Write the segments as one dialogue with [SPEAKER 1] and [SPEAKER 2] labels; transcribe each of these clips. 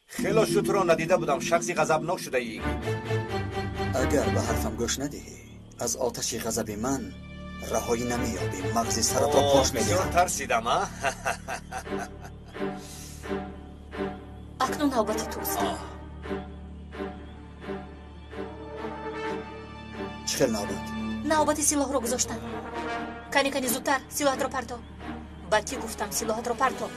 [SPEAKER 1] خیلی شد را ندیده بودم. شخصی غضبناک شده ای.
[SPEAKER 2] اگر به حرفم گوش ندهی از آتش غضب من رهایی نمییابی. مغز سرت را پاش میدهم.
[SPEAKER 1] بسیار ترسیدم ها.
[SPEAKER 3] اکنون نوبت توست.
[SPEAKER 2] چه خیلی نوبت؟
[SPEAKER 3] نوبت سلاح رو گذاشتن. کنی زودتر سلاحت رو پرتو. بعد که گفتم سلاحت رو پرتو.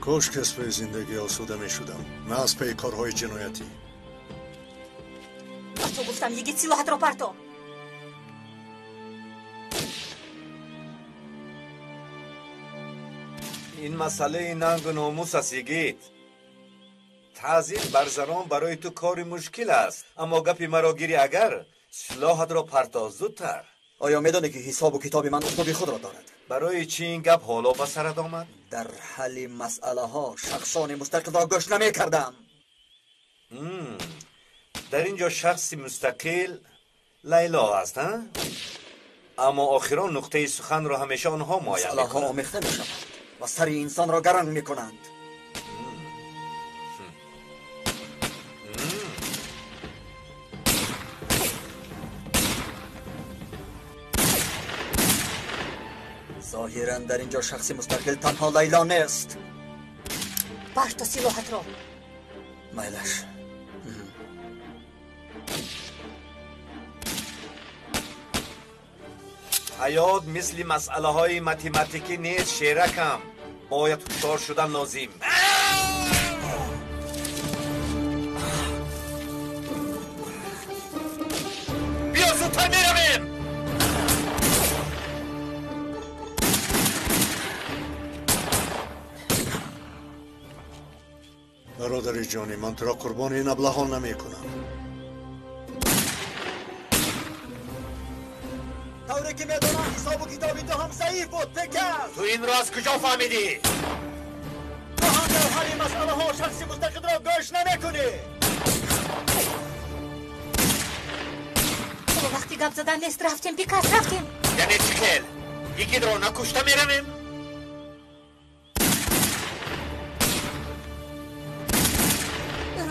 [SPEAKER 4] کاش کسب زندگی آسوده می شدم، نه از پی کارهای جنایتی.
[SPEAKER 3] تو گفتم یکی سلاحت رو پرتو.
[SPEAKER 1] این مسئله ننگ و ناموس است یگید. تعظیم بر زنان برای تو کاری مشکل است، اما گپی مرا گیری اگر سلاحت را پرتاز زودتر.
[SPEAKER 2] آیا میدانی که حساب و کتاب من اسلوب خود را دارد؟
[SPEAKER 1] برای چی این گپ حالا به سرت آمد؟
[SPEAKER 2] در حل مسئله ها شخصان مستقل را گوش نمی کردم.
[SPEAKER 1] در اینجا شخصی مستقل لیلا است ها؟ اما آخران نقطه سخن را همیشه آنها مایل
[SPEAKER 2] مسئله ها آمیخته می شوند و سر انسان را گرنگ می کنند. ظاهراً در اینجا شخصی مستقل تنها لیلا نیست.
[SPEAKER 3] پرتو سلاحت رو.
[SPEAKER 2] میلش.
[SPEAKER 1] حیات مثل مسئله های متماتیکی نیست شیرکم. باید هوشیار شدن لازم. بیا زودتر میرویم.
[SPEAKER 4] برادر جانی، من تو را قربان این ابلهان نمی کنم.
[SPEAKER 2] طوری که میدونم حساب و کتابی تو هم ضعیف بود پکر.
[SPEAKER 1] تو این را از کجا فهمیدی؟
[SPEAKER 2] تو هم در حل مسئله ها شخصی مستقل را گوش نمی کنی.
[SPEAKER 3] خب وقتی گپ زدن نیست رفتیم پیکاس رفتیم.
[SPEAKER 1] یعنی چیکل؟ یکی را نکشته میرویم؟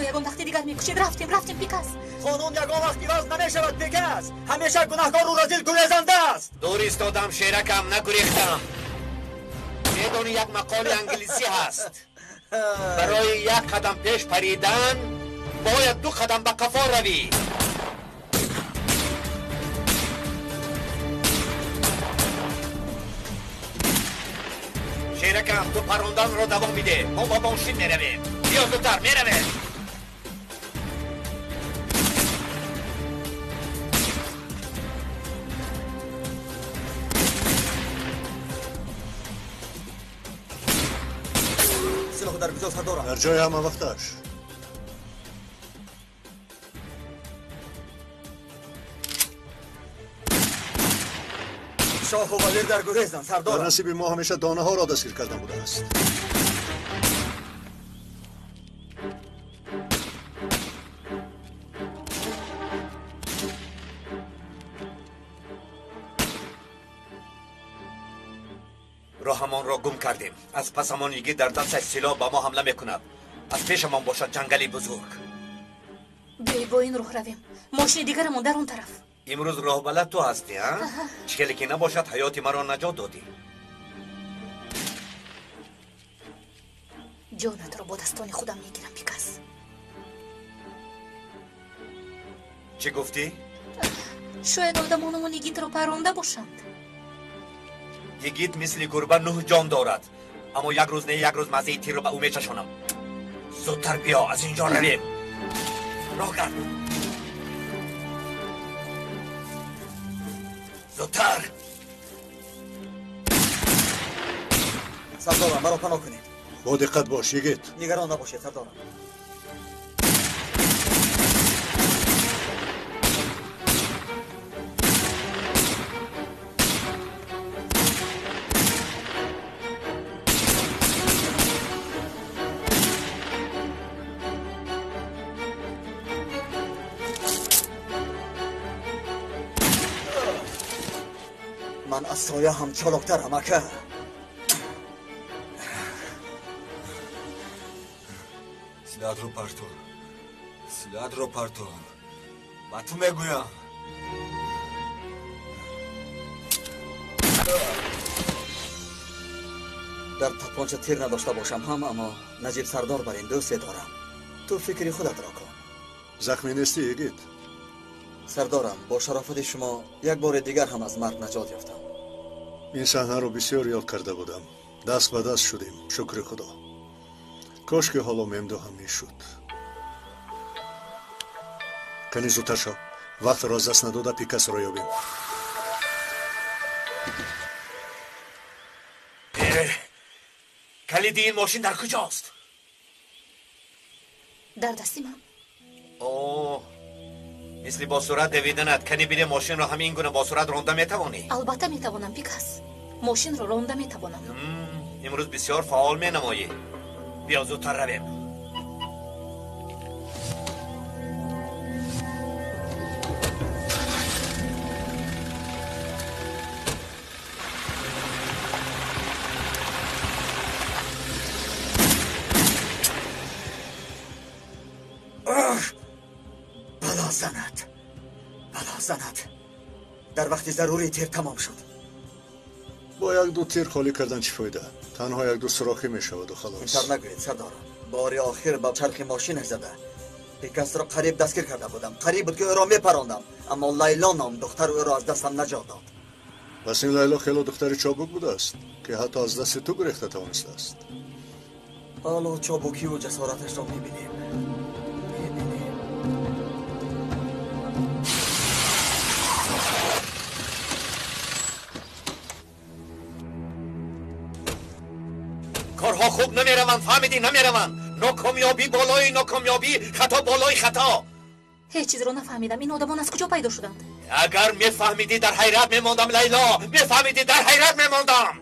[SPEAKER 3] یگان وقتی دیگر میکشید رفتیم پیکاس.
[SPEAKER 2] قانون یگان وقتی وز نمیشود پیکاس. همیشه گناهکار و رزیل گریزنده است.
[SPEAKER 1] دور ایستادم شیرکم، نگریختم. میدونی یک مقال انگلیسی هست، برای یک قدم پیش پریدن باید 2 قدم به قفا روی. شیرکم تو پروندن رو دوام میده. ما با ماشین میرویم. بیا زودتر میرویم.
[SPEAKER 2] سلاح در کجاست دارم؟
[SPEAKER 4] در جای همه وقتش.
[SPEAKER 2] شاه و وزیر در گریزن سردارم.
[SPEAKER 4] در نصیب ما همیشه دانه ها را دستگیر کردن بوده است.
[SPEAKER 1] راهمان را گم کردیم. از پسمان یکی در دستش سلاح به ما حمله میکند. از پیشمان باشد جنگلی بزرگ.
[SPEAKER 3] بی با این راه رویم. ماشین دیگرمون در اون طرف.
[SPEAKER 1] امروز راه بلد تو هستی ها؟ چکلی که نباشد حیات مرا نجات دادی.
[SPEAKER 3] جانت رو با دستان خودم میگیرم پیکاس.
[SPEAKER 1] چی گفتی؟
[SPEAKER 3] شاید آدمانمون یگیت رو پرونده باشند.
[SPEAKER 1] یگیت مثل گربه 9 جان دارد، اما یک روز نه یک روز مزه تیر رو به او میچشانم. زودتر بیا، از اینجا رویم. راه گرد. زودتر.
[SPEAKER 2] سردارم مرا پناه کنید.
[SPEAKER 4] با دقت باش یگیت.
[SPEAKER 2] نگران نباشید سردارم. من از سایه هم چالاکترم اکه.
[SPEAKER 5] سلاحت رو پرتو. سلاحت رو پرتو. با تو میگویم.
[SPEAKER 2] در تپانچه تیر نداشته باشم هم، اما نجیب سردار بر این دوست دارم. تو فکری خودت را کن.
[SPEAKER 4] زخمی نیستی یگیت؟
[SPEAKER 2] سردارم با شرافت شما یک بار دیگر هم از مرگ نجات یافتم.
[SPEAKER 4] این صحنه رو بسیار یاد کرده بودم. دست به دست شدیم، شکر خدا. کاش که حالا ممدو هم میشد. کنی زودتر شو. وقت را از دست نداده پیکاس را یابیم.
[SPEAKER 1] کلید این ماشین در کجاست؟
[SPEAKER 3] در دستی من.
[SPEAKER 1] اوه، مثل با سرعت دویدنت. کنی بینه ماشین را همین گونه با سرعت رانده میتوانی؟
[SPEAKER 3] البته میتوانم پیکاس. ماشین رو رانده میتوانم.
[SPEAKER 1] امروز بسیار فعال مینمایی. بیا زودتر رویم.
[SPEAKER 2] بلا زند. در وقتی ضروری تیر تمام شد.
[SPEAKER 4] با یک دو تیر خالی کردن چی فایده؟ تنها یک دو سوراخی می شود و خلاص.
[SPEAKER 2] اینطور نگویید سردارم. بار آخر با چرخ ماشینش زده. پیکاس را قریب دستگیر کرده بودم. قریب بود که او را میپراندم، اما لیلا نام دختر او را از دستم نجات داد.
[SPEAKER 4] پس این لیلا خیلی دختر چابک بوده است که حتی از دست تو گریخته توانسته است.
[SPEAKER 2] حالا چابکی و جسارتش را میبینیم.
[SPEAKER 1] کارها خوب نمیروند، فهمیدی؟ نمیروند. ناکامیابی بالای ناکامیابی، خطا بالای خطا.
[SPEAKER 3] هیچ چیز رو نفهمیدم. این آدمان از کجا پیدا شدند؟
[SPEAKER 1] اگر میفهمیدی در حیرت میماندم لیلا. میفهمیدی در حیرت میماندم.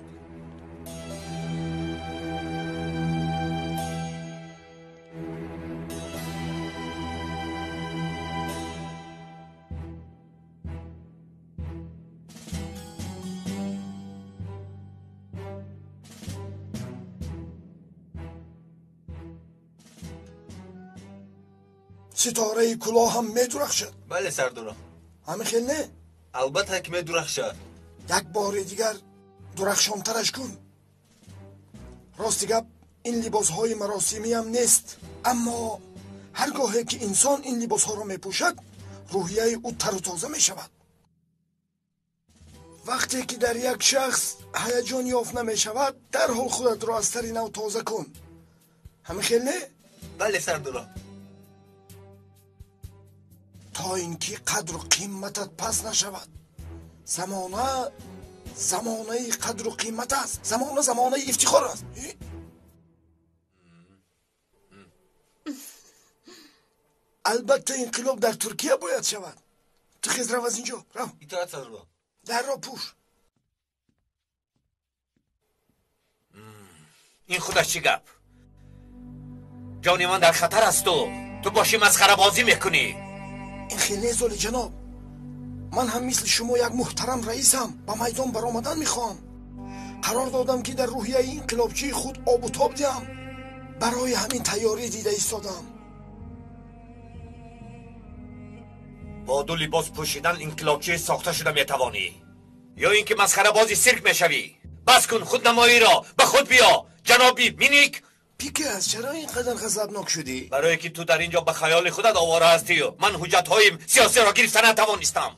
[SPEAKER 6] ستاره کلاه هم میدرخشد.
[SPEAKER 5] بله سردارم.
[SPEAKER 6] همه خیلی نه؟
[SPEAKER 5] البته که میدرخشد.
[SPEAKER 6] یک بار دیگر درخشانترش کن. راستی گپ این لباس های مراسمی هم نیست، اما هرگاهی که انسان این لباس ها را میپوشد روحیه او تر و تازه میشود. وقتی که در یک شخص هیجان یافت نمیشود در حال خودت را از سر نو تازه کن. همه خیلی نه؟
[SPEAKER 5] بله سردارم.
[SPEAKER 6] تا اینکه قدر و قیمتت پس نشود. زمانه قدر و قیمت است. زمانه افتخار است. البته انقلاب در ترکیه باید شود. تو خیز رو از اینجا رو.
[SPEAKER 5] اطاعت سردارم.
[SPEAKER 6] در را پوش.
[SPEAKER 1] این خودش چی گپ؟ جان من در خطر است. تو باشی مسخره بازی میکنی.
[SPEAKER 6] این خیلی زول جناب. من هم مثل شما یک محترم رئیسم. با میدان برآمدن میخوام. قرار دادم که در روحیه این انقلابچی خود آب و تاب دهم. برای همین تیاری دیده ایستادم.
[SPEAKER 1] با دو لباس پوشیدن انقلابچی ساخته شده میتوانی، یا اینکه مسخره بازی سیرک میشوی؟ بس کن خودنمایی را، به خود بیا. جنابی مینیک
[SPEAKER 6] پیکاس چرا اینقدر غضبناک شدی؟
[SPEAKER 1] برای که تو در اینجا به خیال خودت آواره هستی و من حجت‌های سیاسی را گرفتن نتوانستم.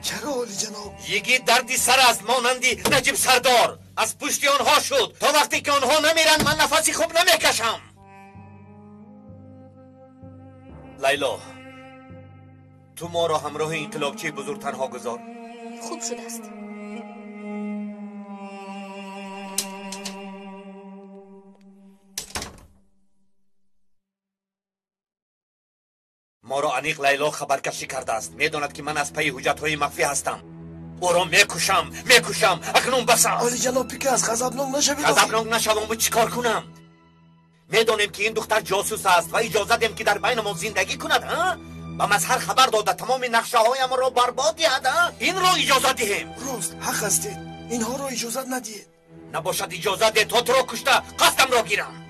[SPEAKER 6] چرا عالی جناب؟
[SPEAKER 1] یکی دردی سر است مانندی نجیب سردار از پشت آنها شد. تا وقتی که آنها نمیرن من نفسی خوب نمیکشم. لیلا تو ما را همراه انقلابچی بزرگ تنها گذار.
[SPEAKER 3] خوب شده است.
[SPEAKER 1] ما را انیق لیلا خبرکشی کرده است. میداند که من از پی حجت‌های مخفی هستم. او را میکشم اکنون بس است.
[SPEAKER 6] عالی جناب پیکاس غضبناک نشوید.
[SPEAKER 1] غضبناک نشوم و چیکار کنم؟ میدانیم که این دختر جاسوس است و اجازه دیم که در بین ما زندگی کند ها؟ و مظهر خبر داده تمام نقشه هایم را برباد دهد ها؟ این را اجازه دهیم.
[SPEAKER 6] راست حق هستید. اینها را اجازه ندید.
[SPEAKER 1] نباشد اجازه ده تا تو را کشته قصدم را گیرم.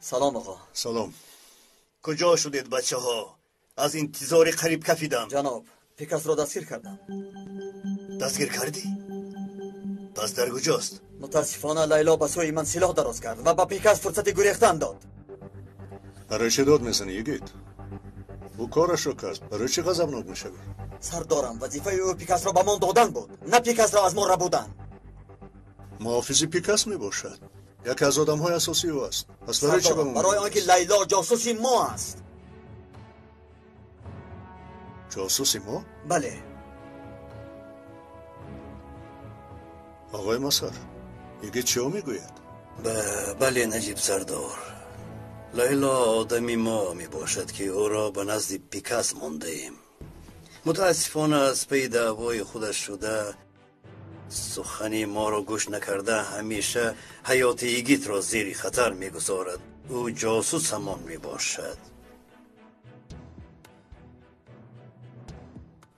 [SPEAKER 2] سلام آقا.
[SPEAKER 4] سلام.
[SPEAKER 7] کجا شدید بچه ها؟ از انتظار قریب کفیدم.
[SPEAKER 2] جناب پیکاس را دستگیر کردم.
[SPEAKER 7] دستگیر کردی؟ پس در کجاست؟
[SPEAKER 2] متاسفانه لیلا به سوی من سلاح دراز کرد و به پیکاس فرصت گریختن داد.
[SPEAKER 4] برای چه داد میزنی یگید؟ او کارش را کرد. برای چه غضبناک میشوی؟
[SPEAKER 2] سردارم وظیفه او پیکاس را به من دادن بود، نه پیکاس را از ما ربودن.
[SPEAKER 4] محافظ پیکاس میباشد. یکی از آدم‌های اساسی او است. پس برای چه به ما؟
[SPEAKER 2] برای آنکه لیلا جاسوسی ما است.
[SPEAKER 4] جاسوسی ما؟
[SPEAKER 2] بله.
[SPEAKER 4] آقای مظهر یکی چه میگوید؟
[SPEAKER 7] بله نجیب سردار. لیلا آدمی ما می باشد که او را به نزد پیکاس مانده ایم. متاسفانه از پی دعوای خودش شده سخنی ما را گوش نکرده همیشه حیات ایگیت را زیر خطر می گذارد. او جاسوس همان می باشد.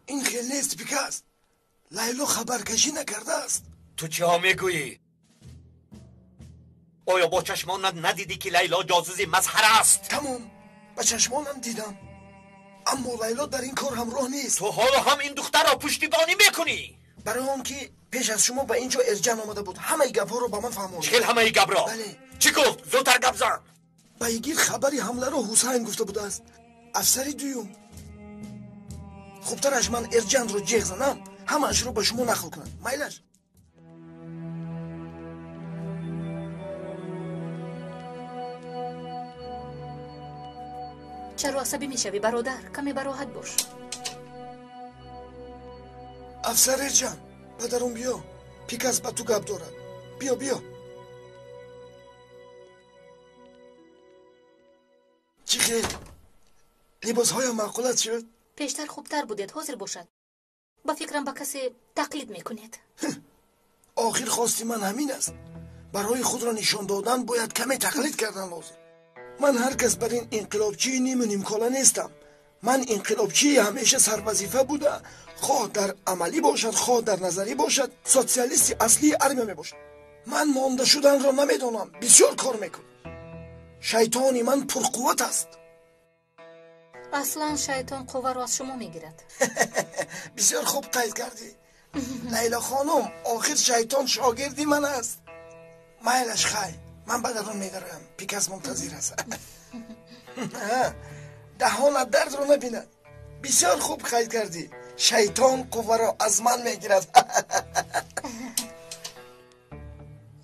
[SPEAKER 6] این خیلی نیست پیکاس. لیلا خبرکشی نکرده است.
[SPEAKER 1] تو چه ها میگویی؟ آیا با چشمانت ندیدی که لیلا جاسوسی مظهر است؟
[SPEAKER 6] تمام با چشمانم دیدم، اما لیلا در این کار همراه نیست.
[SPEAKER 1] تو حالا هم این دختر را پشتیبانی میکنی؟
[SPEAKER 6] برای آنکه پیش از شما به اینجا ارجان آمده بود همه گپ‌ها رو به من فهماند.
[SPEAKER 1] چه همه گپ را؟
[SPEAKER 6] بله.
[SPEAKER 1] چی گفت؟ زودتر گپ زن.
[SPEAKER 6] بایگیر خبری حمله رو حسین گفته بوده است. افسری دوم. خوبتر از من ارجان رو جیغ زنم همه‌اش رو به شما نقل کنم. میلش.
[SPEAKER 3] چرا عصبی میشوی برادر؟ کمی براحت باش.
[SPEAKER 6] افسر ارجان پدرم بیا، پیکاس با تو گپ دارد. بیا چی خیلی؟ لباس های معقولت شد؟
[SPEAKER 3] پیشتر خوبتر بودید، حاضر باشد. با فکرم با کسی تقلید میکنید.
[SPEAKER 6] آخر خواستی من همین است. برای خود را نشان دادن باید کمی تقلید کردن لازم. من هرگز بر این انقلابچی نیم کالا نیستم. من انقلابچی همیشه سروظیفه بوده، خواه در عملی باشد خواه در نظری باشد سوسیالیستی اصلی ارمه باشد. من مانده شدن را نمیدانم، بسیار کار میکنم. شیطانی من پرقوت است.
[SPEAKER 3] اصلا شیطان قوه را از شما میگیرد.
[SPEAKER 6] بسیار خوب قید کردی لیلا خانم. آخر شیطان شاگردی من است. میلش خی من بدرون میدارم. پیکاس منتظر است. دهانت درد رو نبیند. بسیار خوب قید کردی. شیطان قوه را از من میگیرد.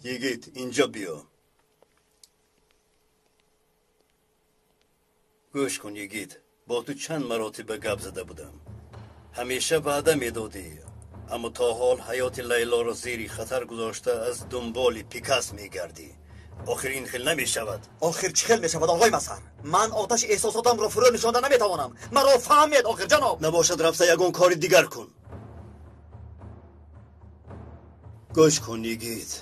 [SPEAKER 7] یگیت اینجا بیا. گوش کن یگیت، با تو چند مراتب گپ زده بودم. همیشه وعده میدادی، اما تا حال حیات لیلا را زیر خطر گذاشته از دنبال پیکاس میگردی. آخر این خیل نمیشود.
[SPEAKER 2] آخر چه خیل میشود آقای مظهر؟ من آتش احساساتم را فرو نشانده نمیتوانم. مرا فهمید آخر جناب.
[SPEAKER 7] نباشد رفته یگان کار دیگر کن. گوش کن یگیت،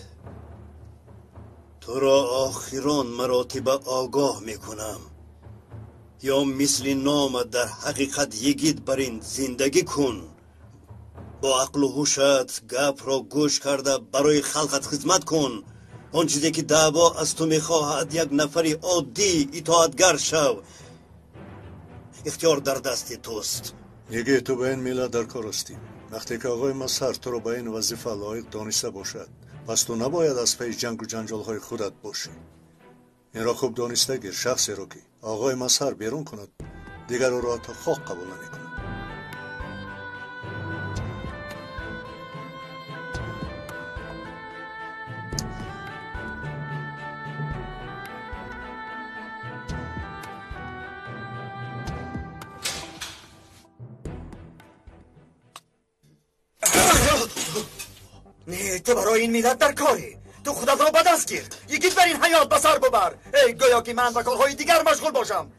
[SPEAKER 7] تو را آخران مراتب آگاه میکنم. یا مثل نامت در حقیقت یگید برین زندگی کن. با عقل و هوشت گپ را گوش کرده برای خلقت خدمت کن. آن چیزی که دعوا از تو میخواهد یک نفری عادی اطاعتگر شو. اختیار در دست توست.
[SPEAKER 4] یگید تو به این میلاد در کار هستی. وقتی که آقای مظهر تو رو به این وظیفه لایق دانسته باشد پس تو نباید از پی جنگ و جنجال‌های خودت باشی. این را خوب دانسته گیر. شخصی را که آقای مظهر بیرون کند دیگر او را تا خاک قبول نمی‌کند.
[SPEAKER 2] نه تو برای این ملت در کاری. تو خودت را به دست گیر. یکیت بر این حیات بسر ببر. ای گویا که من به کارهای دیگر مشغول باشم.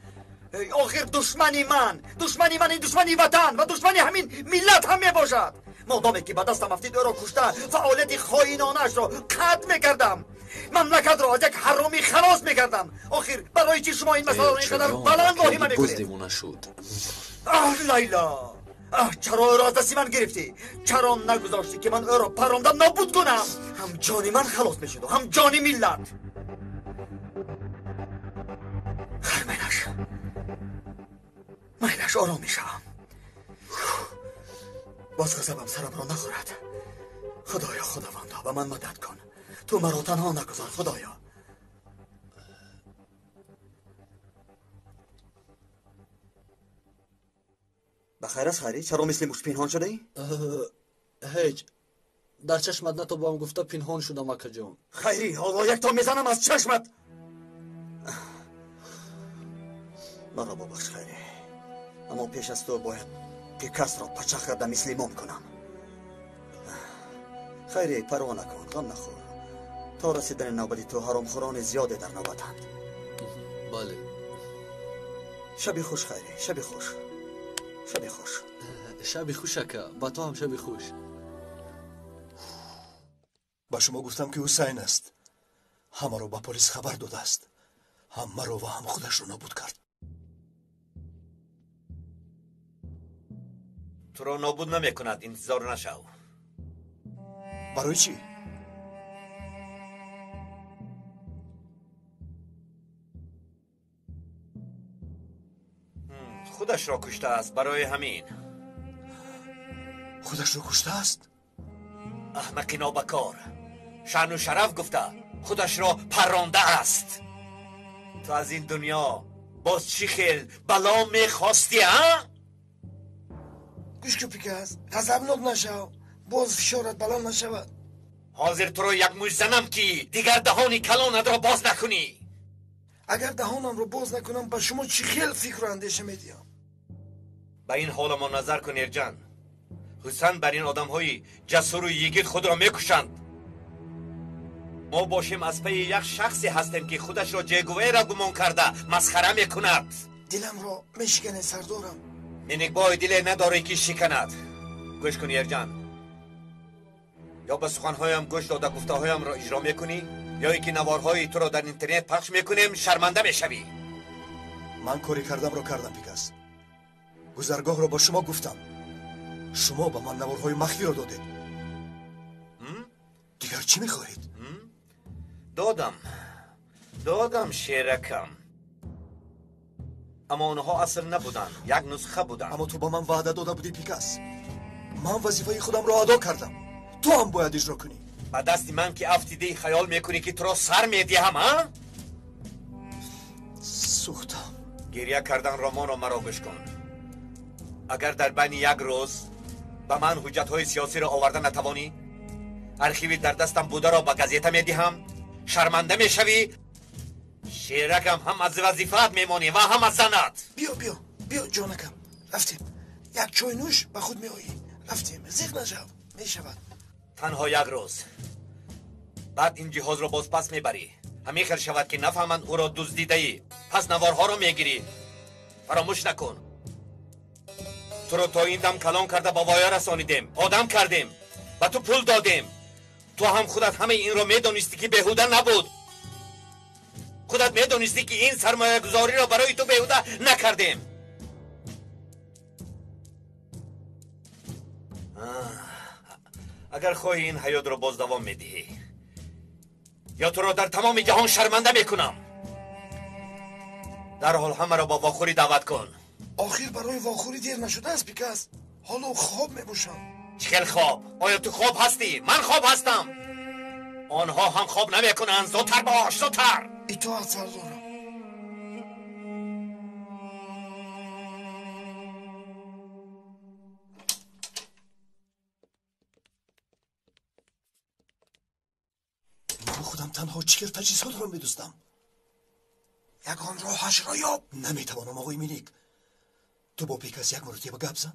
[SPEAKER 2] ای آخر دشمنی من دشمنی وطن و دشمنی همین ملت هم می باشد. مادامی که به دستم افتید او را کشته فعالیت خائنانه‌اش را قطع میکردم. مملکت را از یک حرامی خلاص میکردم. آخر برای چی شما این مسئله را اینقدر بلند واهمه میکنید؟ لیلا، چرا او را از دستی من گرفتی؟ چرا نگذاشتی که من او را پراندم نابود کنم؟ هم جان من خلاص میشد و هم جان ملت. خیر میلش آرام میشم. باز غضبم سرم را نخورد. خدایا خداوندا به من مدد کن. تو مرا تنها نگذار خدایا. بخیر است خیری؟ چرا مثل موش پنهان شده ای؟
[SPEAKER 8] هیچ، در چشمت نه تو با هم گفته پنهان شدم اکا جان.
[SPEAKER 2] خیری حالا یک تا میزنم از چشمت. مرا ببخش خیری، اما پیش از تو باید پیکاس را پچخ کرده مثل امام کنم. خیری پروا نکن، غم نخور. تا رسیدن نوبت تو حرام خوران زیاده در نوبتند.
[SPEAKER 8] بله.
[SPEAKER 2] شبی خوش خیری، شبی خوش. شبی خوش.
[SPEAKER 8] شبی خوش اکا، با تو هم شبی خوش.
[SPEAKER 6] با شما گفتم که حسین است. همه رو با پلیس خبر داده است. هم مرا و هم خودش رو نابود کرد.
[SPEAKER 1] تو رو نابود نمی کند، انتظار نشو.
[SPEAKER 6] برای چی؟
[SPEAKER 1] خودش را کشته است، برای همین.
[SPEAKER 6] خودش رو کشته است؟
[SPEAKER 1] احمقی نابکار، شأن و شرف گفته خودش را پرانده است. تو از این دنیا باز چی خیل بلا میخواستی ها؟
[SPEAKER 6] گوش که پیکاس، غضبناک نشو. باز فشارت بلند نشود.
[SPEAKER 1] حاضر تو رو یک موش زنم که دیگر دهانی کلانت را باز نکنی.
[SPEAKER 6] اگر دهانم رو باز نکنم به شما چی خیل فکر و اندیشه میدیم.
[SPEAKER 1] به این حال ما نظر کن ایرجان. حسین بر این آدم های جسور و یگید خود را میکشند. ما باشیم از پی یک شخصی هستیم که خودش را جگوه را گمان کرده مسخره میکند.
[SPEAKER 6] دلم را میشکنه سردارم.
[SPEAKER 1] منگبای دل نداره که شکند. گوش کن ایرجان، یا به سخنهایم گوش داده گفته هایم را اجرا میکنی یا اینکه نوارهای تو را در اینترنت پخش میکنیم شرمنده میشوی.
[SPEAKER 6] من کاری کردم رو کردم پیکاس. گذرگاه رو با شما گفتم. شما به من نوارهای مخفی رو دادید. دیگر چی میخواهید؟
[SPEAKER 1] دادم شیرکم، اما اونها اصل نبودن، یک نسخه بودن.
[SPEAKER 6] اما تو با من وعده داده بودی پیکاس. من وظیفه خودم رو ادا کردم. تو هم باید اجرا کنی.
[SPEAKER 1] با دست من که افتیده خیال میکنی که تو را سر میدیم ها؟
[SPEAKER 6] سوختم.
[SPEAKER 1] گریه کردن رامان را مرا گوش کن. اگر در بین یک روز به من حجت های سیاسی را آورده نتوانی، ارخیوی در دستم بوده را به گازیته میدهم، شرمنده میشوی. شیرکم هم از وظیفت میمانی و هم از زنت.
[SPEAKER 6] بیا جانکم، رفتیم. یک چای نوش به خود میایی. رفتیم، زیغ نشو. میشود
[SPEAKER 1] تنها یک روز. بعد این جهاز را باز پس میبری. همین خیل شود که نفهمند او را دزدیده ای، پس نوارها را میگیری. فراموش نکن تو را تا این دم کلان کرده با وایه رسانیدیم، آدم کردیم، و تو پول دادیم. تو هم خودت همه این را میدانستی که بهوده نبود. خودت میدانستی که این سرمایه گذاری را برای تو بهوده نکردیم. اگر خواهی این حیات را باز دوام میدهی یا تو را در تمام جهان شرمنده میکنم. در حال همه را با واخوری دعوت کن.
[SPEAKER 6] آخر برای واخوری دیر نشده است پیکاس. حالا خواب میبوشم.
[SPEAKER 1] چخیل خواب؟ آیا تو خواب هستی؟ من خواب هستم. آنها هم خواب نمیکنند. زودتر باش، زودتر.
[SPEAKER 6] اطاعت سردارم.
[SPEAKER 7] من خودم تنها چیکر تجهیزات را میدوستم.
[SPEAKER 6] یگان راهش را یاب.
[SPEAKER 7] نمیتوانم آقای میلیک. تو با پیکس یک مرتبه گپ زن.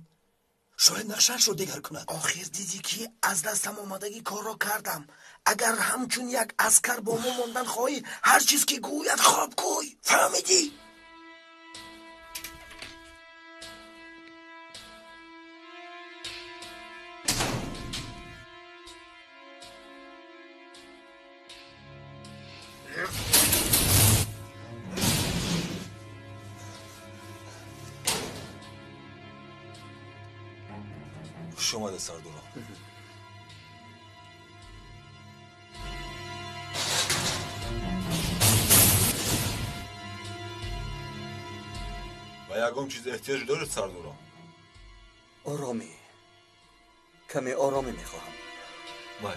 [SPEAKER 7] شاید نقشش رو دیگر کند.
[SPEAKER 6] آخر دیدی که از دستم آمدگی کار را کردم. اگر همچون یک عسکر با ما ماندن خواهی، هر چیز که گوید خواب گوی. فهمیدی؟
[SPEAKER 5] خوش اومده سردارم. و یکم چیز احتیاج دارید سردارم؟
[SPEAKER 2] آرامی، کمی آرامی میخواهم.
[SPEAKER 5] باش.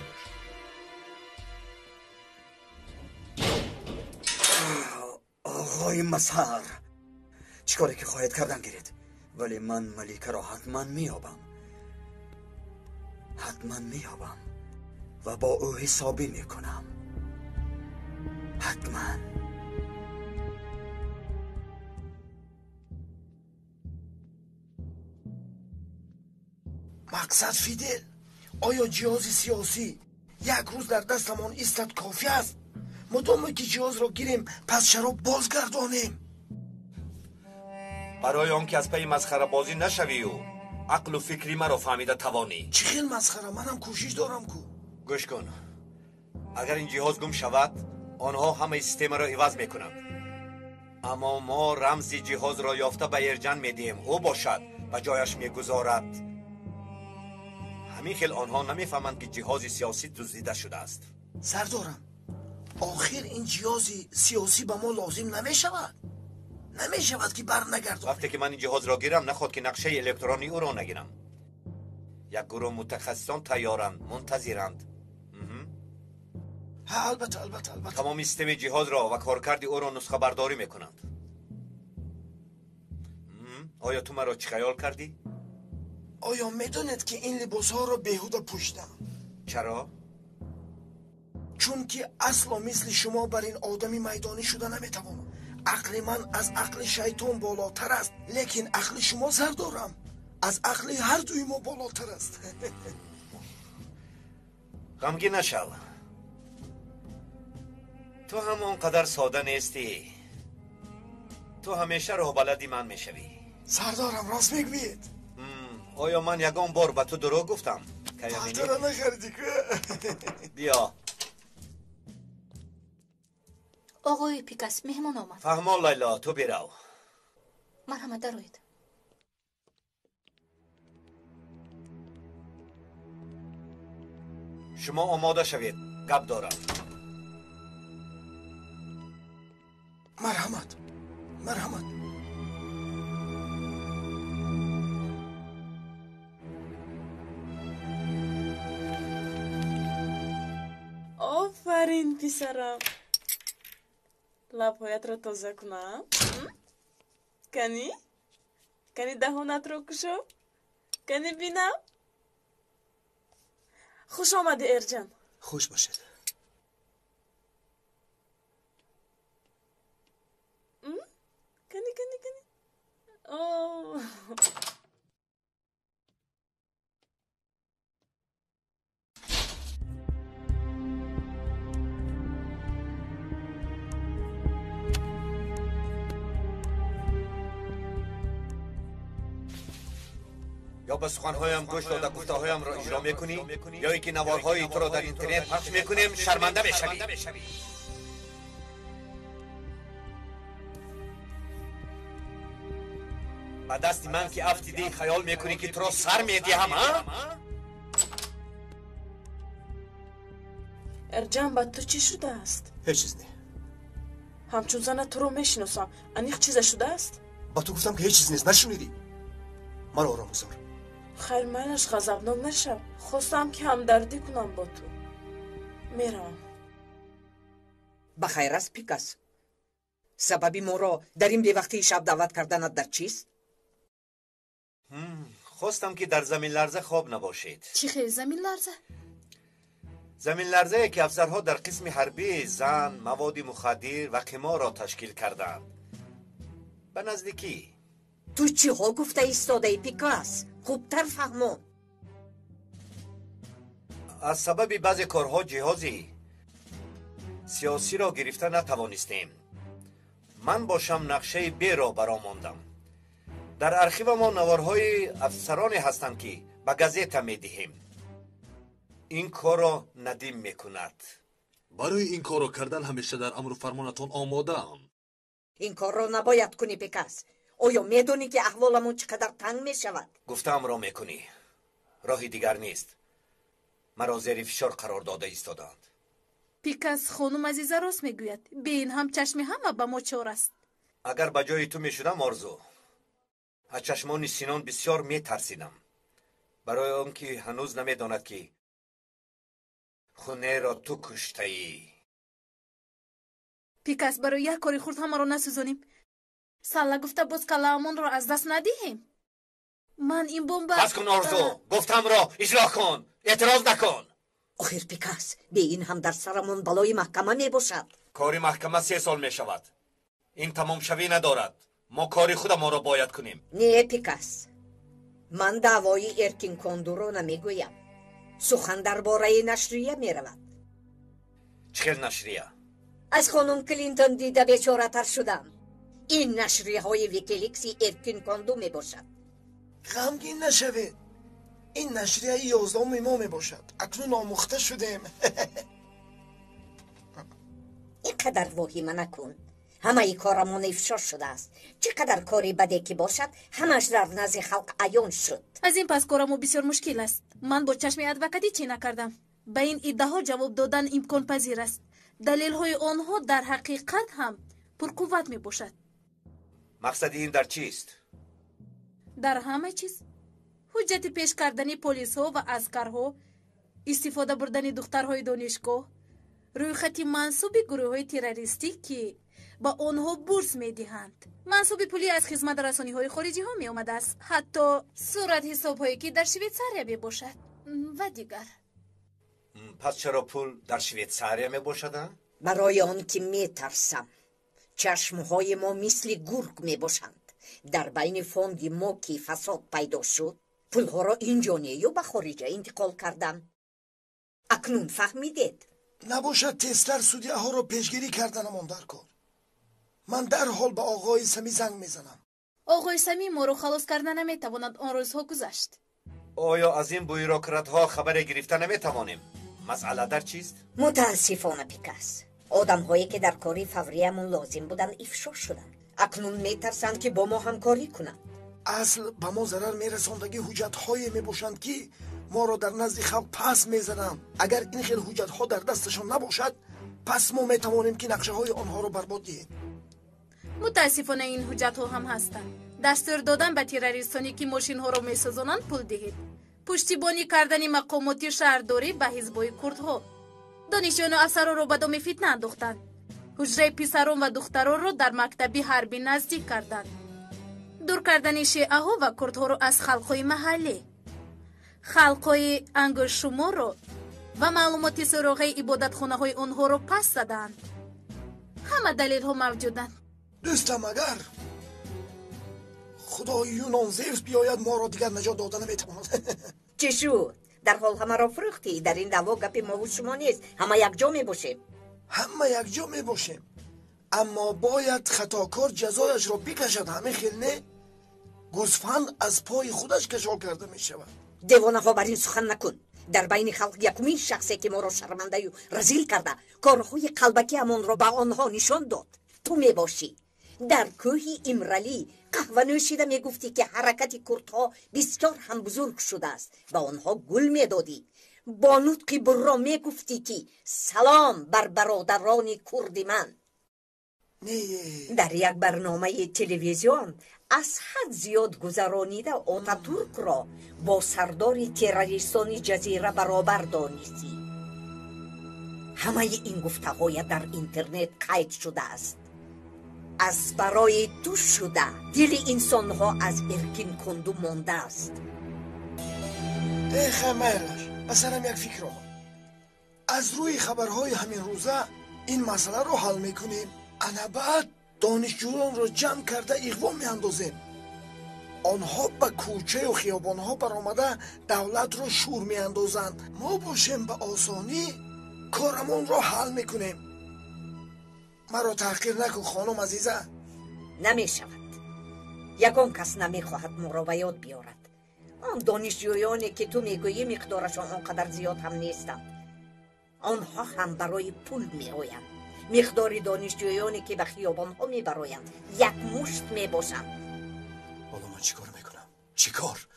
[SPEAKER 2] آقای مسهر، چیکاری که خواهید کردن گیرید، ولی من ملیکه را حتما میابم و با او حسابی میکنم. حتما.
[SPEAKER 6] مقصد فیدل، آیا جهاز سیاسی یک روز در دستمان ایستد کافی است؟ مدام که جهاز را گیریم پس شراب بازگردانیم.
[SPEAKER 1] برای آنکه از پی مسخره بازی نشوی و عقل و فکری مرا فهمیده توانی.
[SPEAKER 6] چه خیل مسخره؟ منم کوشش دارم کو.
[SPEAKER 1] گوش کن، اگر این جهاز گم شود آنها همه سیستم را عوض میکنند، اما ما رمز جهاز را یافته به ارجن میدیم، او باشد و جایش میگذارد. همین خیل آنها نمیفهمند که جهاز سیاسی دزدیده شده است.
[SPEAKER 6] سردارم، آخر این جهاز سیاسی به ما لازم نمیشود که بر نگردم.
[SPEAKER 1] وقتی که من این جهاز را گیرم نخواد که نقشه الکترونی او را نگیرم. یک گروه متخصصان تیارند، منتظرند.
[SPEAKER 6] البته
[SPEAKER 1] تمام سیستم جهاز را و کارکرد او را نسخه برداری میکنند. آیا تو مرا چه خیال کردی؟
[SPEAKER 6] آیا میدونید که این لباس ها را بیهوده پوشیدم؟
[SPEAKER 1] چرا؟
[SPEAKER 6] چون که اصلا مثل شما بر این آدمی میدانی شده نمیتوانم. عقل من از عقل شیطان بالاتر است، لیکن عقل شما سردارم از عقل هر دوی ما بالاتر است.
[SPEAKER 1] غمگین نشو، تو هم اونقدر ساده نیستی. تو همیشه راه بلدی من میشوی.
[SPEAKER 6] سردارم راست میگویید.
[SPEAKER 1] آیا من یگان بار به تو دروغ گفتم؟
[SPEAKER 6] تخت را نخریدی که؟
[SPEAKER 1] بیا.
[SPEAKER 3] آقای پیکاس مهمان آمد.
[SPEAKER 1] فهمان لیلا، تو برو.
[SPEAKER 3] مرحمت دارید.
[SPEAKER 1] شما آماده شوید، گپ دارم.
[SPEAKER 6] مرحمت.
[SPEAKER 9] آفرین پسرم، لبهایت را تازه کنم. کنی دهانت را کشو، کنی بینم. خوش آمده ارجن.
[SPEAKER 7] خوش باشید.
[SPEAKER 9] کنی اوه.
[SPEAKER 1] یا به سخنهایم گوش داده گفته‌هایم را اجرا میکنی یا اینکه نوارهای تو را در اینترنت پخش میکنیم شرمنده میشوی. با دست من که افتیده خیال میکنی که تو را سر میدیم ها؟
[SPEAKER 9] ارجن با تو چی شده است؟
[SPEAKER 7] هیچ چیز نه.
[SPEAKER 9] همچون زن تو رو میشناسم. انیخ چیز شده است؟
[SPEAKER 7] با تو گفتم که هیچ چیز نیست، نشنیدی؟ مرا آرام بذار.
[SPEAKER 9] خیر منش غضبناک نشم. خواستم که همدردی کنم با تو. میرم.
[SPEAKER 10] بخیر است پیکاس. سببی ما را در این بیوقتی شب دعوت کردنت در چیست؟
[SPEAKER 1] خواستم که در زمین لرزه خواب نباشید.
[SPEAKER 3] چی خیر زمین لرزه؟
[SPEAKER 1] زمین لرزه که افسرها در قسم حربی زن، مواد مخدر و قمار را تشکیل کردند. به نزدیکی.
[SPEAKER 10] تو چی ها گفته ایستاده پیکاس؟ خوبتر فهمون.
[SPEAKER 1] از سبب بعضی کارها جهازی سیاسی را گرفته نتوانستیم. من باشم نقشه ب را برآماندم. در ارخیو ما نوارهای افسرانی هستند که به گازیت میدهیم. این کار را ندیم میکند.
[SPEAKER 11] برای این کار را کردن همیشه در امر فرمانتان آماده ام.
[SPEAKER 10] این کار را نباید کنی پیکاس. آیا میدونی که احوالمون چقدر تنگ میشود؟
[SPEAKER 1] گفتم را میکنی. راهی دیگر نیست. مرا زیر فشار قرار داده ایستادند.
[SPEAKER 3] پیکاس خانم عزیزه راست میگوید. به این هم چشم همه به ما چار است.
[SPEAKER 1] اگر به جای تو میشدم آرزو، از چشمان سینان بسیار میترسیدم. برای آنکه هنوز نمیداند که خونه را تو کشته ای.
[SPEAKER 3] پیکاس برای یک کاری خورد همه را نسوزانیم. سالا گفته باز کلامون را از دست ندهیم. من این بمب
[SPEAKER 1] بس کن آرزو. گفتم را اجرا کن. اعتراض نکن.
[SPEAKER 10] آخر پیکاس به این هم در سرمون بلای محکمه می باشد.
[SPEAKER 1] کاری محکمه 3 سال می شود. این تمام شوی ندارد. ما کاری خود ما را باید کنیم.
[SPEAKER 10] نه پیکاس، من دعوای ارکین کندو رو نمیگویم. سخن درباره نشریه می رود.
[SPEAKER 1] چه نشریه؟
[SPEAKER 10] از خانم کلینتون دیده بیچاره‌تر شدم. این نشریه های ویکیلیکسی ارکین کندو می باشد.
[SPEAKER 6] غمگین نشوید. این نشریه 11 ما می باشد. اکنون آموخته شدیم.
[SPEAKER 10] اینقدر واهمه نکن. همه ای کارمون افشا شده است. چقدر کاری بده که باشد همش در نزد خلق عیان شد.
[SPEAKER 3] از این پس کارمو بسیار مشکل است. من با چشم ادوکاتی چی نکردم. به این ادعاها جواب دادن امکان پذیر است. دلیل های آنها در حقیقت هم پرقوت می باشد.
[SPEAKER 1] مقصد این در چیست؟
[SPEAKER 3] در همه چیز. حجت پیش کردن پلیس ها و عسکرها، استفاده بردن دخترهای دانشگاه، روی خط منصوب گروه های تروریستی که با آنها بورس می دهند. منصوب پولی از خدمت رسانی های خارجی ها می آمده است. حتی صورت حساب هایی که در شویتزاریا می باشد و دیگر.
[SPEAKER 1] پس چرا پول در شویتزاریا می باشد؟
[SPEAKER 10] برای آن که می ترسم. چشمهای ما مثل گرگ می باشند. در بین فوند ما که فساد پیدا شد، پولها را اینجا نیو به خارج انتقال کردم. اکنون فهمیدید؟
[SPEAKER 6] نباشد تستر سودیه ها را پیشگیری کردنمان در کار. من در حال به آقای سمی زنگ میزنم.
[SPEAKER 3] آقای سمی ما رو خلاص کردن نمیتواند. آن روزها گذشت.
[SPEAKER 1] آیا از این بویروکرات‌ها خبر گرفته نمیتوانیم؟ مسئله در چیست؟
[SPEAKER 10] متاسفانه پیکاس، آدم هایی که در کاری فوریمون لازم بودن افشا شدن. اکنون میترسند که با ما همکاری کنند.
[SPEAKER 6] اصل به ما ضرر میرساندگی حجت های میباشند که ما را در نزد خلق پس میزنند. اگر این خیل حجت ها در دستشان نباشد، پس ما میتوانیم که نقشه های آنها را برباد دهیم.
[SPEAKER 3] متاسفانه این حجت ها هم هستند. دستور دادن به تروریستانی که ماشین ها را میسازانند پول دهید. پشتیبانی کردن مقامات شهرداری به حزبای کردها. دانشجویان و افسران را به دام فتنه انداختند. حجره پسران و دختران را در مکتب حربی نزدیک کردند. دور کردن شیعه ها و کردها را از خلقهای محلی. خلقهای انگشت شما را و معلومات سراغه عبادت خانه های آنها را پس زدند. همه دلیل ها موجودند.
[SPEAKER 6] دوستم اگر خدای یونان زیوس بیاید ما را دیگر نجات داده نمیتواند.
[SPEAKER 10] چی شد؟ در حال همه را فروختی. در این دعوا گپ ما و شما نیست. همه یک جا می باشیم.
[SPEAKER 6] همه یک جا می باشیم، اما باید خطاکار جزایش را بکشد. همه خیل نه گوسفند از پای خودش کشال کرده می شود.
[SPEAKER 10] دیوانه ها بر این سخن نکن. در بین خلق یکمین شخصی که ما را شرمنده و رزیل کرده کارهای قلبکی همان را به آنها نشان داد تو می باشی. در کوهی امرلی قهوه نوشیده می گفتی که حرکت کردها بسیار هم بزرگ شده است. به آنها گل می دادی. با نطق برا می گفتی که سلام بر برادران کرد من. در یک برنامه تلویزیون از حد زیاد گذرانیده آتاتورک را با سردار تروریستان جزیره برابر دانستی. همه این گفته‌های در اینترنت قید شده است. از برای تو شده دل انسان‌ها از ارکین کندو مانده است.
[SPEAKER 6] خمرش مثلا یک فکر آمد. از روی خبرهای همین روزه این مسئله رو حل میکنیم. انا بعد دانشجویان رو جمع کرده اقوام میاندازیم. آنها به کوچه و خیابانها برآمده دولت رو شور میاندازند. ما باشیم به آسانی کارمون رو حل میکنیم. مرا تحقیر نکن خانم عزیزه.
[SPEAKER 10] نمیشود. یکان کس نمیخواهد ما را به یاد بیارد. آن دانشجویانی که تو میگویی مقدارشان آنقدر زیاد هم نیستند. آنها هم برای پول میآیند. مقدار دانشجویانی که به خیابانها میبرایند یک مشت میباشند.
[SPEAKER 6] حالا من چیکار میکنم؟ چیکار؟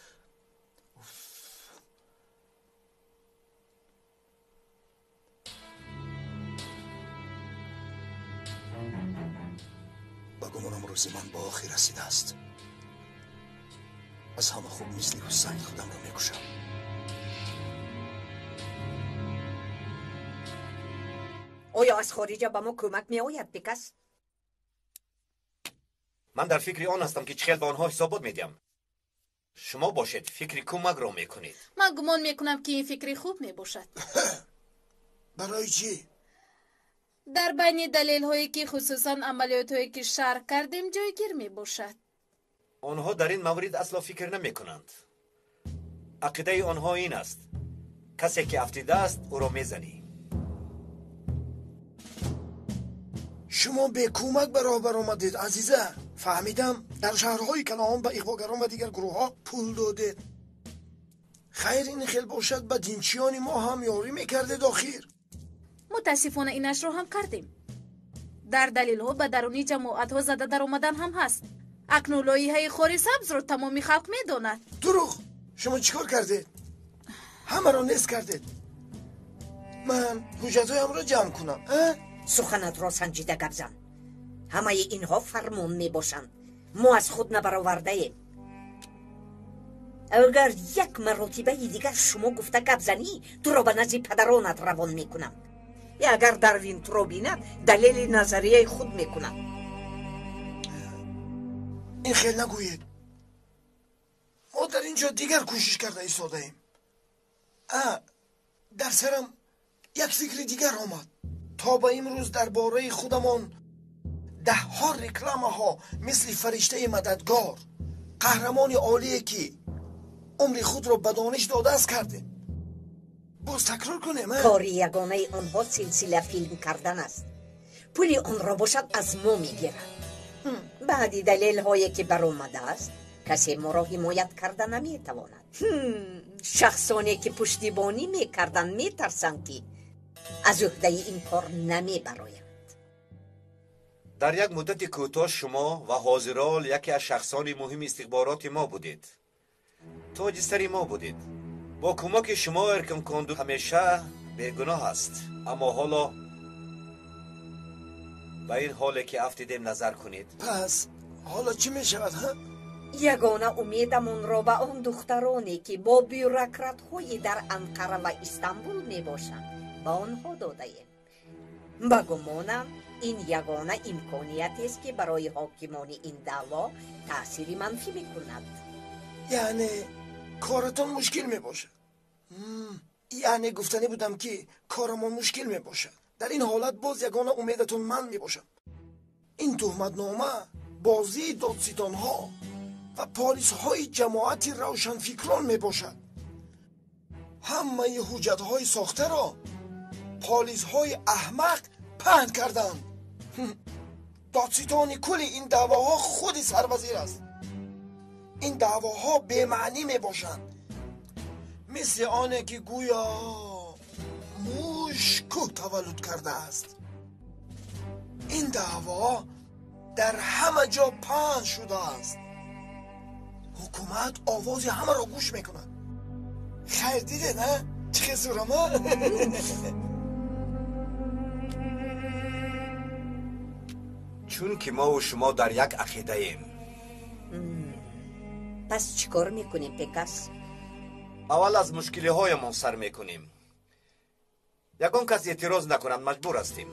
[SPEAKER 6] با گمانم روز من با آخر رسیده است. از همه خوب مثل حسین خودم رو میکشم.
[SPEAKER 10] آیا از خارج به ما کمک میآید پیکس؟
[SPEAKER 1] من در فکر آن هستم که چخیل به آنها حسابات میدیم. شما باشید فکر کمک را میکنید.
[SPEAKER 3] من گمان میکنم که این فکری خوب میباشد.
[SPEAKER 6] برای چی؟
[SPEAKER 3] در بین دلیل هایی که خصوصا عملیات هایی که شرح کردیم جایگیر میباشد.
[SPEAKER 1] آنها در این مورد اصلا فکر نمی کنند. عقیده آنها این است کسی که افتیده است او را میزنی.
[SPEAKER 6] شما به کمک برابر آمدید عزیزه. فهمیدم در شهرهای کنعان به اغواگران و دیگر گروه ها پول دادید. خیر این خیل باشد به دینچیان ما هم یاری میکردید آخیر.
[SPEAKER 3] متاسفانه اینش رو هم کردیم. در دلیل ها به درونی جماعت ها زده در اومدن هم هست. اکنون لایحه خاری سبز رو تمامی خلق میداند.
[SPEAKER 6] دروغ. شما چیکار کردید؟ همه را نیست کردید. من حجتهایم را جمع کنم.
[SPEAKER 10] سخنت را سنجیده گپ زن. همه اینها فرمان می باشند. ما از خود نبرآورده ایم. اگر یک مرتبه دیگر شما گفته گپ زنی تو را به نزد پدرانت روان می کنم. یا اگر داروین تو را بیند دلیل نظریه خود می کنم.
[SPEAKER 6] این خیلی نگویید. ما در اینجا دیگر کوشش کرده ایستاده ایم. در سرم یک فکر دیگر آمد. تا به امروز درباره خودمان 10 رکلامه ها مثل فرشته مددگار، قهرمان عالی که عمر خود را به دانش داده است کرده. باز تکرار کنیم.
[SPEAKER 10] کاری یگانه آنها سلسله فیلم کردن است. پولی آن را باشد از ما میگیرند. بعدی دلیل هایی که برآمده است کسی ما را حمایت کرده نمیتواند. شخصانی که پشتیبانی میکردن میترسند که از عهده این کار نمیبرایند.
[SPEAKER 1] در یک مدت کوتاه شما و حاضرال یکی از شخصان مهم استخبارات ما بودید. تاج سر ما بودید. با کمک شما ارکن کندو همیشه بیگناه است. اما حالا به این حالی که افتیدیم نظر کنید.
[SPEAKER 6] پس حالا چی می شود ها؟
[SPEAKER 10] یگانه امیدمون را به آن دخترانی که با بیوروکرات های در انقره و استانبول می باشند به آنها داده ایم. به گمانم این یگانه امکانیت است که برای حاکمان این دعوا تأثیر منفی می کند.
[SPEAKER 6] یعنی کارتون مشکل می باشد. یعنی گفتنی بودم که کارمان مشکل می باشد. در این حالت باز یگانه امیدتون من می باشم. این تهمتنامه بازی دادستان ها و پالیس های جماعت روشن فکران می باشد. همه حجت های ساخته را پالیس های احمق پهن کردند. دادستان کل این دعواها خود سروزیر است. این دعواها به معنی می باشند. مثل آنه که گویا موش کوه تولد کرده است. این دعوا در همه جا پهن شده است. حکومت آواز همه را گوش میکند. خیر دیده نه؟ چه سورما؟
[SPEAKER 1] چون که ما و شما در یک عقیده ایم.
[SPEAKER 10] پس چیکار میکنیم پیکس؟
[SPEAKER 1] اول از مشکلی هایمان سر میکنیم. ягон кас эътироз накунад маҷбур ҳастем.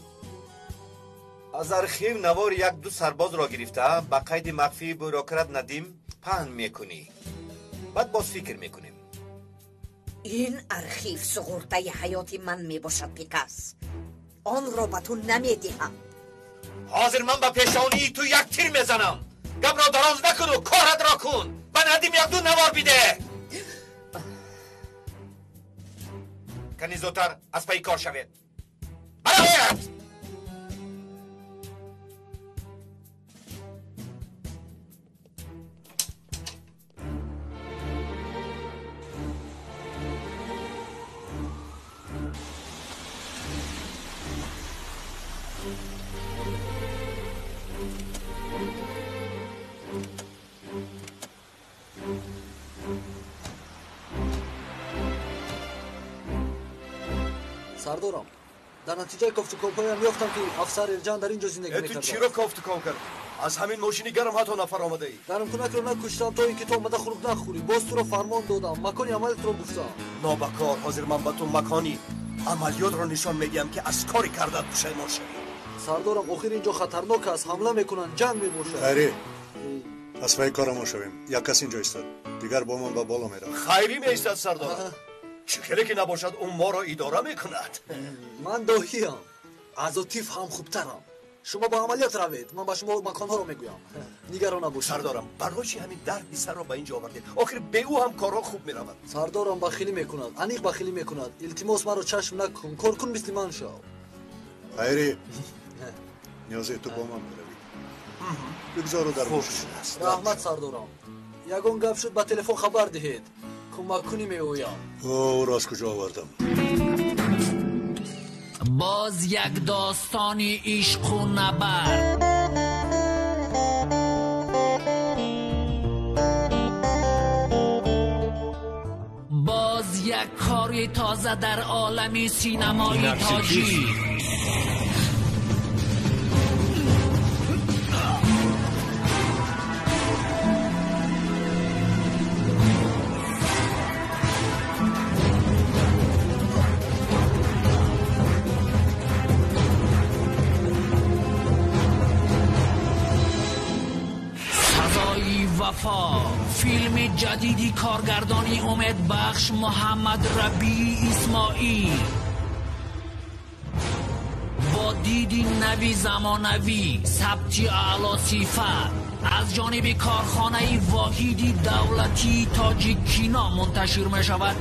[SPEAKER 1] аз архив навори 1-2 сарбозро гирифта ба қайди махфии бюрократ Надим паҳн мекунӣ. баъд боз фикр мекунем.
[SPEAKER 10] ин архив суғуртаи ҳаёти ман мебошад пикас. онро ба ту намедиҳам.
[SPEAKER 1] ҳозир ман ба пешонии ту як тир мезанам. гапро дароз накуну, коратро кун. ба Надим 1-2 навор биде. кани зудтар аз пайи кор шавед. бароят!
[SPEAKER 8] сардорам, дар натиҷаи кофтукопҳоям ёфтам ки афсар Эрҷан дар ин ҷо зиндагӣ мекард.
[SPEAKER 6] ту чиро кофтукоп кард? аз ҳамин мошини гарм ҳатто нафар омадаӣ.
[SPEAKER 8] гармкунакро накуштам то ин ки ту омада хурд нахӯрӣ. боз туро фармон додам, макони амалиятро гуфтам.
[SPEAKER 6] нобакор, ҳозир ман ба ту макони амалиётро нишон медиҳам ки аз кори кардат пушаймон шавӣ.
[SPEAKER 8] сардорам, охир ин ҷо хатарнок аст, ҳамла мекунанд, ҷанг мебошад.
[SPEAKER 4] хайри, аз пайи корамо шавем. як кас ин ҷо истад, дигар бо ман ба боло меравад.
[SPEAKER 6] хайрӣ меистад сардор. чӣ келе ки набошад ӯ моро идора мекунад.
[SPEAKER 8] ман доҳиам, аз отиф ҳам хубтарам. шумо ба амалият равед, ман ба шумо маконҳоро мегӯям. нигарон набошед.
[SPEAKER 6] сардорам, барои чӣ ҳамин дарди сарро ба ин ҷо овардед? охир бе ӯ ҳам корҳо хуб меравад.
[SPEAKER 8] сардорам бахилӣ мекунад, аниқ бахилӣ мекунад. илтимос маро чашм накун, коркун мисли ман шав.
[SPEAKER 4] хайри, ниёзе ту бо ман меравӣ. бигзору дар гӯш.
[SPEAKER 8] раҳмат сардорам. ягон гап шуд ба телефон хабар диҳед. кӯмаккунӣ меоям.
[SPEAKER 4] اوه از کجا آوردم؟
[SPEAKER 12] باز یک داستانی عشق و نبرد. باز یک کاری تازه در عالم سینمایی تاجیک. فیلم جدیدی کارگردانی امید بخش محمد ربیع اسماعیل با دیدی نوی زمانوی ثبتی اعلی صفت از جانب کارخانه واحدی دولتی تاجیک کینا منتشر می شود.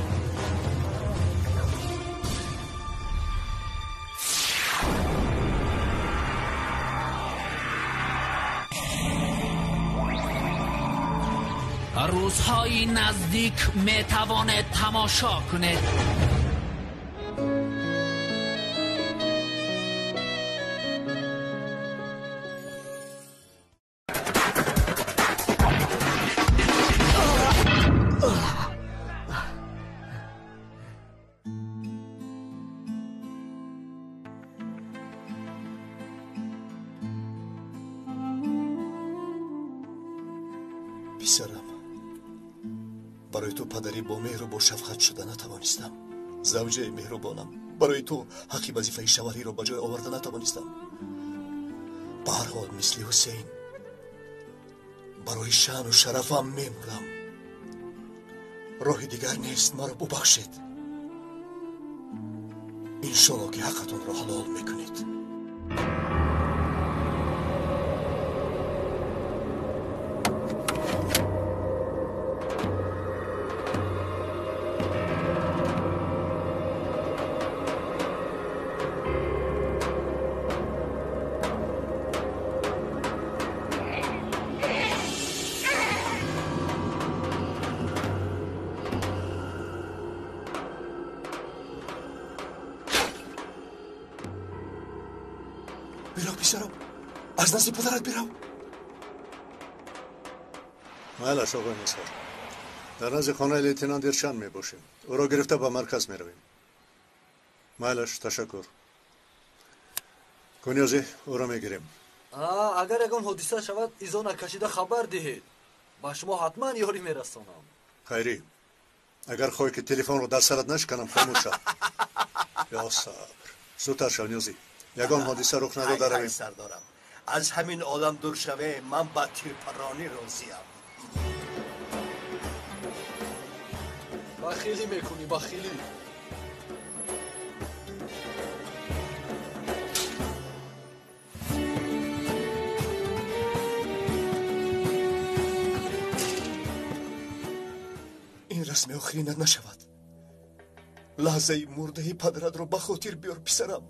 [SPEAKER 12] روزهای نزدیک می تواند تماشا کنید.
[SPEAKER 6] پسرم، برای تو پدری با مهر و با شفقت شده نتوانستم. زوجه مهربانم، برای تو حق وظیفه شوهری را به جای آورده نتوانستم. به هر حال مثل حسین برای شأن و شرفم میمرم. راه دیگر نیست، مرا ببخشید. انشالله که حقتون را حلال میکنید. برو پسرم، از نزد پدرت برو.
[SPEAKER 4] مالش آقای مسهر، در نزد خانه لیتنانت ارشان می باشیم. او را گرفته به مرکز می رویم. مالش تشکر. کنیازی او را می گیریم.
[SPEAKER 8] اگر یکان حادثه شود ایزا نکشیده خبر دهید. با شما حتما یاری می رسانم.
[SPEAKER 4] خیری، اگر خواهی که تلفن رو در سرت نشکنم خاموش شو. یا صبر زودتر شو نیازی یگان حادثه رخ نداده رویم
[SPEAKER 1] سردارم از همین عالم دور شوه من با تیرپرانی راضیم
[SPEAKER 8] بخیلی میکنی بخیلی
[SPEAKER 6] این رسم خیانت نشود لحظه مرده پدرت رو بخاطر بیار پسرم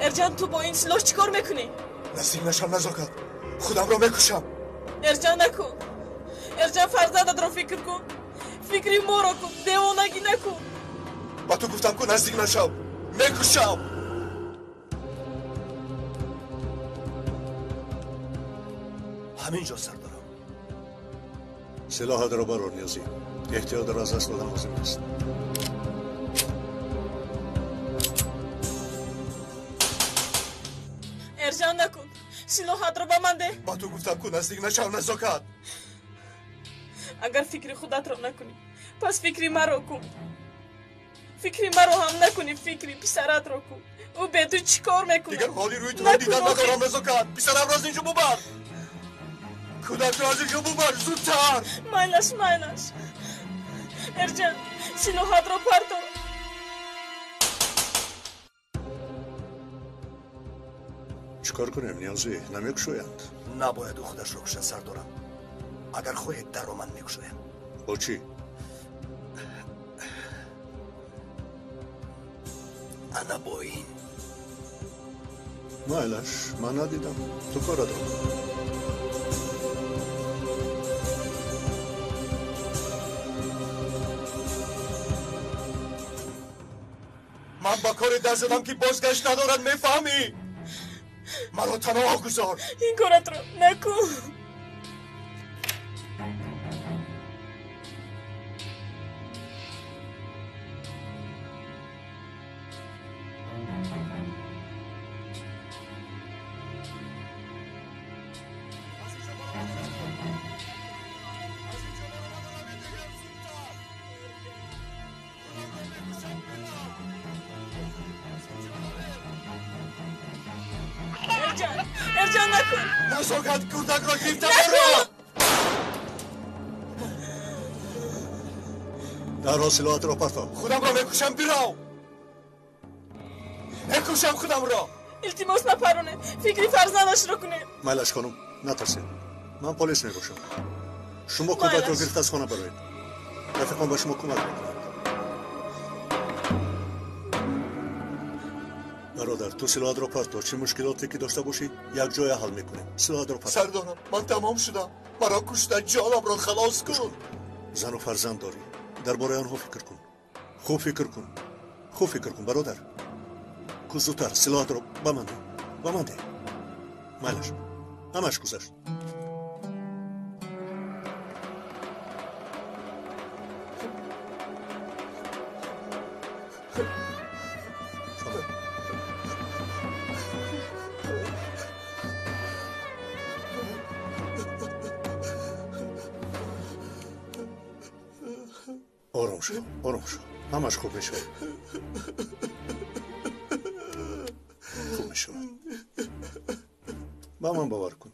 [SPEAKER 9] ارجان تو با این سلاح چیکار میکنی؟
[SPEAKER 6] نزدیک نشم نزاکت خودم رو میکشم
[SPEAKER 9] ارجان نکن ارجان فرزندت رو فکر کن فکری ما رو کن دیوانگی نکن
[SPEAKER 6] با تو گفتم که نزدیک نشم میکشم
[SPEAKER 1] همینجا سردارم
[SPEAKER 4] سلاحت رو برار نیازی احتیاط را از دست دادن لازم است
[SPEAKER 9] ارجان نکن سلاحت رو به من ده
[SPEAKER 6] با تو گفتم که نزدیک نشم نزاکت
[SPEAKER 9] اگر فکری خودت رو نکنی پس فکری مرا کن فکری مرا هم نکنی فکری پسرت رو کن او به تو چی کار میکنه
[SPEAKER 6] دیگر حالی روی تو دیدن ندارم نزاکت پسرم را از اینجا ببر کودک را از اینجا ببر زودتر
[SPEAKER 9] مایلش ارجان سلاحت رو پرتو
[SPEAKER 4] چیکار کنیم نیازی نمیکشویند
[SPEAKER 1] نباید او خودش رو کشه سردارم اگر خواهید در رو من میکشویم
[SPEAKER 4] با چی؟
[SPEAKER 1] انا با این
[SPEAKER 4] مایلش من ندیدم تو کار دارم
[SPEAKER 6] من با کار دست زدم که بازگشت ندارد میفهمی مرا تنها گذار
[SPEAKER 9] این کارت رو نکن ارجان نکن
[SPEAKER 6] نزاکت کودک را گرفتم برا
[SPEAKER 4] در را سلاحت را پرتا
[SPEAKER 6] خودم را میکشم بیراو میکشم خودم را
[SPEAKER 9] التماس نپرونه فکری فرزندش رو کنه
[SPEAKER 4] مایلش خانم نترسید من پلیس میگوشم شما کودک را گرفت از خانه برایید رفیقان به شما کمک میکنند برادر تو سلاحت را پرتا چه مشکلاتی که داشته باشی یک جای حل میکنیم سلاحت را پرتا
[SPEAKER 6] سردارم من تمام شدم مرا کشتن جانم را خلاص کن
[SPEAKER 4] زن و فرزند داری درباره آنها فکر کن خوب فکر کن برادر کو زودتر سلاحت را بمانده مایلش همش گذشت آرام شو همش خوب میشه خوب میشه با من باور کن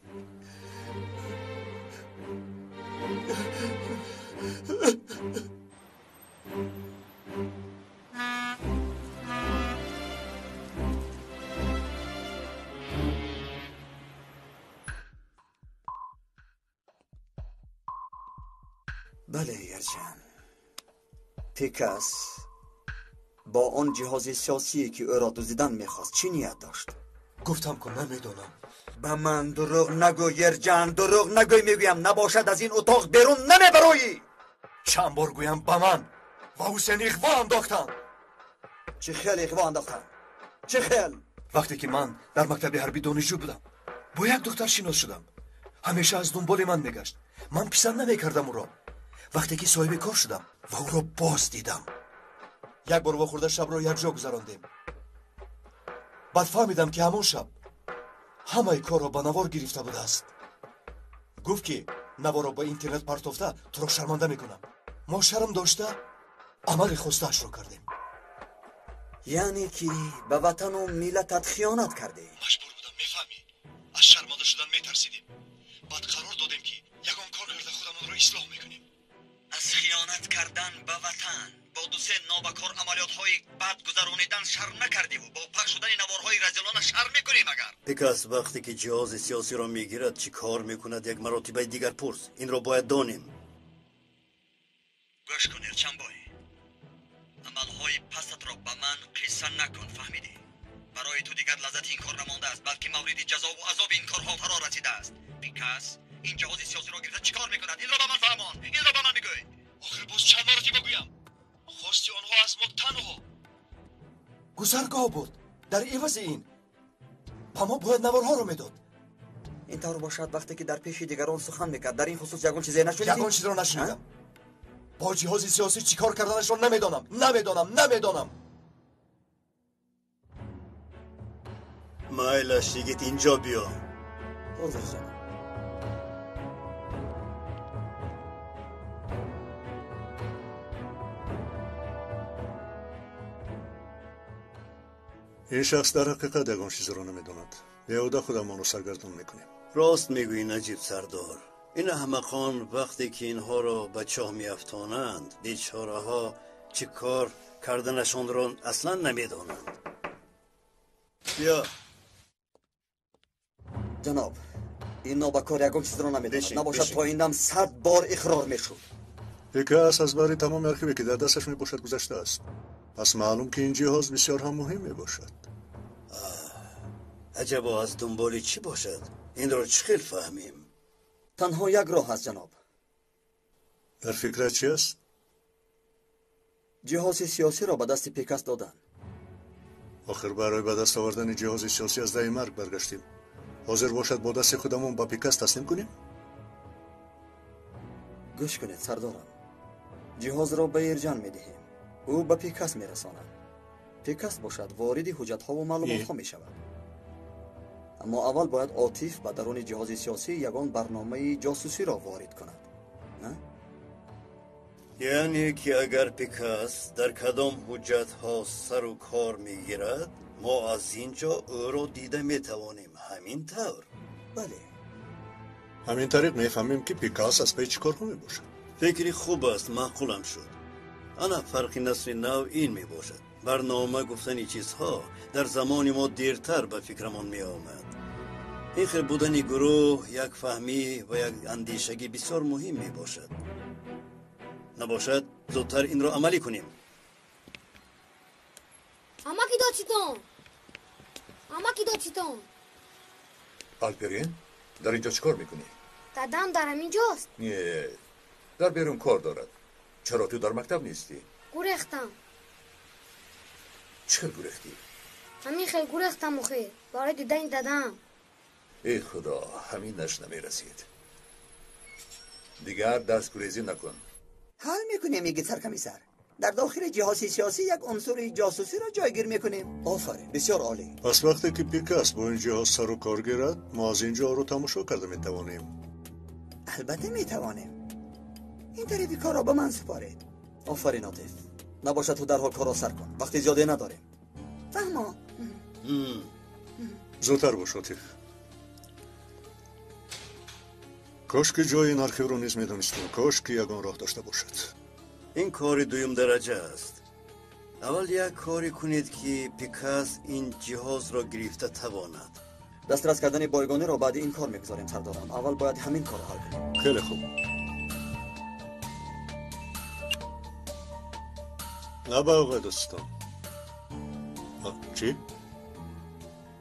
[SPEAKER 2] بله یرجان پیکس با آن جهاز سیاسی که او را دزدیدن میخواست چی نیت داشت؟
[SPEAKER 6] گفتم که نمیدونم
[SPEAKER 2] به من دروغ نگو یرجان دروغ نگوی میگویم نباشد از این اتاق بیرون نمیبرویی
[SPEAKER 6] چند بار گویم به من و حسین اخوا انداختن
[SPEAKER 2] چه خیل اخوا انداختن؟ چه خیل؟
[SPEAKER 6] وقتی که من در مکتب حربی دانشجو بودم با یک دختر شناس شدم همیشه از دنبال من میگشت من پسند نمیکردم او را
[SPEAKER 2] وقتی که صاحب کار شدم و او را باز دیدم. یک بار خورده شب را یک جا گذراندیم. بعد فهمیدم که همون شب همه کار را به نوار گرفته بوده است. گفت که نوار را با اینترنت پرتافته تو را شرمنده میکنم. ما شرم داشته عمل خواسته‌اش را کردیم.
[SPEAKER 8] یعنی که به وطن و ملتت خیانت کرده.
[SPEAKER 2] مجبور بودم، میفهمی؟ از شرمنده شدن میترسیدیم. بعد قرار دادیم که یگان کار کرده خودمون را اصلاح میکنیم.
[SPEAKER 8] از خیانت کردن به وطن با دو سه نابکار عملیات‌های بد گذرانیدن شرم نکردی و با پخش شدن نوارهای رذیلانه شرم میکنی مگر؟
[SPEAKER 7] پیکاس وقتی که جهاز سیاسی را میگیرد چی کار میکند یک مراتبه دیگر پرس. این را باید دانیم.
[SPEAKER 8] گوش کن ارچنبای، عملهای پست را به من قصه نکن، فهمیدی؟ برای تو دیگر لذت این کار نمانده است، بلکه مورد جزا و عذاب این کارها فرا رسیده است. پیکاس این جهاز سیاسی را گرفته چیکار میکند؟ این را به من فهمان، این را به من میگوی.
[SPEAKER 2] آخر باز چند مرتبه بگویم؟ خواستی آنها از ما تنها گذرگاه بود. در عوض این با ما باید نوارها رو میداد.
[SPEAKER 8] این طور باشد وقتی که در پیش دیگران سخن میکرد در این خصوص یگان چیزی نشنیدی؟
[SPEAKER 2] یگان چیز را نشنیدم. با جهاز سیاسی چیکار کردنش را نمیدانم.
[SPEAKER 7] مایلش دیگه اینجا بیا.
[SPEAKER 8] حاضر شدم.
[SPEAKER 4] این شخص در حقیقت یگان چیز را نمیداند. یهودا خودمان رو سرگردان میکنیم.
[SPEAKER 7] راست میگویی نجیب سردار. این احمقان وقتی که اینها را به چاه میافتانند بیچاره ها چی کار کردنشان را اصلا نمیدانند. بیا.
[SPEAKER 8] جناب این نابکار یگان چیز را نمیداند. نباشد تا این دم 100 بار اقرار میشد.
[SPEAKER 4] پیکاس از باری تمام ارکیبی که در دستش میباشد گذشته است. پس معلوم که این جهاز بسیار هم مهم میباشد.
[SPEAKER 7] عجبا از دنبالی چی باشد؟ این را چه خیل فهمیم؟
[SPEAKER 8] تنها یک راه است جناب.
[SPEAKER 4] در فکرت چی است؟
[SPEAKER 8] جهاز سیاسی را به دست پیکاس دادن.
[SPEAKER 4] آخر برای به دست آوردن جهاز سیاسی از دهه مرگ برگشتیم. حاضر باشد با دست خودمون با پیکاس تسلیم کنیم؟
[SPEAKER 8] گوش کنید سردارم، جهاز را به ایرجان میدهیم، او به پیکاس میرساند. پیکاس باشد وارد حجت ها و معلومات ها میشود. اما اول باید عاطف به درون جهاز سیاسی یگان برنامه جاسوسی را وارد کند، نه؟
[SPEAKER 7] یعنی که اگر پیکاس در کدام حجت ها سر و کار میگیرد ما از اینجا او را دیده میتوانیم. همین طور؟
[SPEAKER 8] بله.
[SPEAKER 4] همین طریق میفهمیم که پیکاس از پی چی کار میباشد.
[SPEAKER 7] فکری خوب است، معقولم شد. انا فرق نسل نو این میباشد. برنامه گفتنی چیزها در زمان ما دیرتر به فکرمان می آمد. این خیلی بودن گروه یک فهمی و یک اندیشگی بسیار مهم می باشد. نباشد زودتر این را عملی کنیم.
[SPEAKER 13] اما کی داچیتون
[SPEAKER 14] آلپرین در اینجا چیکار میکنی؟
[SPEAKER 13] دادم در همینجاست.
[SPEAKER 14] نه، در بیرون کار دارد. چرا تو در مکتب نیستی؟
[SPEAKER 13] گریختم.
[SPEAKER 14] چه گریختی؟
[SPEAKER 13] همین خیلی گریختم و خیلی برای دیدن دادم.
[SPEAKER 14] ای خدا، همینش نمیرسید. دیگر دست گریزی نکن.
[SPEAKER 8] حال میکنیم میگه سرکمیسر در داخل جهاز سیاسی یک عنصر جاسوسی را جایگیر میکنیم. آفرین، بسیار عالی.
[SPEAKER 4] پس وقتی که پیکاس با این جهاز سر و کار گیرد ما از اینجا رو تماشا کرده میتوانیم.
[SPEAKER 8] البته میتوانیم. این طریقی کار را به من سپارید. آفرین عاطف، نباشد تو در حال کار را سر کن، وقتی زیاده نداریم. فهمو.
[SPEAKER 4] زودتر باش عاطف. کاش که جای این آرکیو رو نیز میدانستیم. کاش که یگان راه داشته باشد.
[SPEAKER 7] این کار دویم درجه است. اول یک کاری کنید که پیکاس این جهاز را گرفته تواند.
[SPEAKER 8] دسترس کردن بایگانی را بعد این کار میگذاریم سردارم. اول باید همین کار حل کنیم.
[SPEAKER 4] خیلی خوب. نبا آقای دوستان. چی؟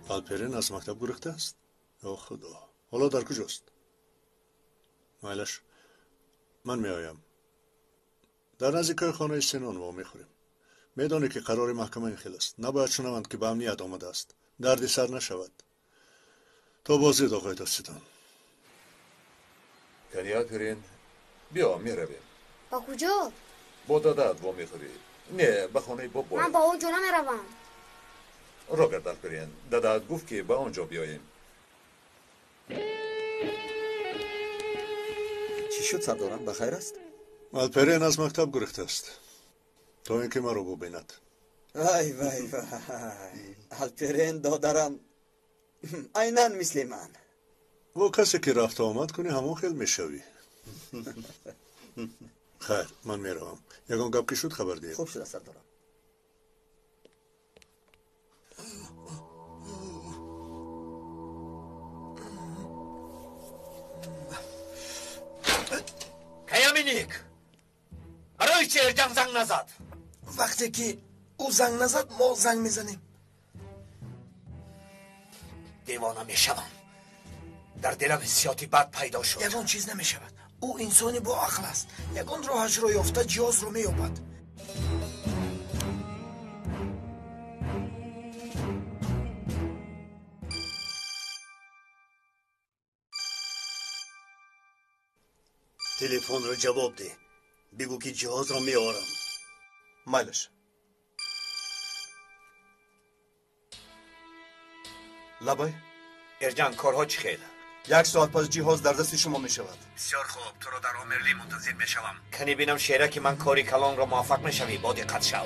[SPEAKER 4] آلپرین از مکتب گریخته است؟ یا خدا، حالا در کجاست؟ مایلش من میآیم. در نزدیکای خانه سینان وا میخوریم. میدانی که قرار محکمه این خیل است. نباید شنوند که به امنیت آمده است. دردی سر نشود. تا بازدید آقای داستان.
[SPEAKER 14] کنی آلپرین، بیا میرویم.
[SPEAKER 13] با کجا؟
[SPEAKER 14] با دادت وا میخوری؟ نه به خانه بابا.
[SPEAKER 13] من با اونجا نمیروم.
[SPEAKER 14] رابرت آلپرین دادت گفت که به آنجا بیاییم.
[SPEAKER 8] چی شد سردارم؟ بخیر است؟
[SPEAKER 4] آلپرین از مکتب گریخته است تا اینکه ما رو ببیند.
[SPEAKER 8] وای وای وای، آلپرین دادرم عیناً مثل من.
[SPEAKER 4] و کسی که رفت آمد کنی همون خیلی میشوی. خیر من میروم. یگان گپ که شد خبر دیم.
[SPEAKER 8] خوب شد سردارم.
[SPEAKER 1] کیامینیک برای چی ارجان زنگ نزد؟
[SPEAKER 6] وقتی که او زنگ نزد ما زنگ میزنیم.
[SPEAKER 1] دیوانه میشوم. در دلم حسیاتی بد پیدا شد.
[SPEAKER 6] یگان چیز نمیشود. او انسانی با عقل است. یگان راهش رو یافته جهاز رو مییابد.
[SPEAKER 7] تلفن رو جواب ده. بگو که جهاز رو میارم.
[SPEAKER 15] مایلش. لبای
[SPEAKER 1] ارجان کارها چی خیلی؟
[SPEAKER 15] 1 ساعت پس جهاز در دست شما می شود.
[SPEAKER 1] بسیار خوب تو رو در آمرلی منتظر می شوم. کنی بینم شیره که من کاری کلان را موفق می شوی. با دقت شو.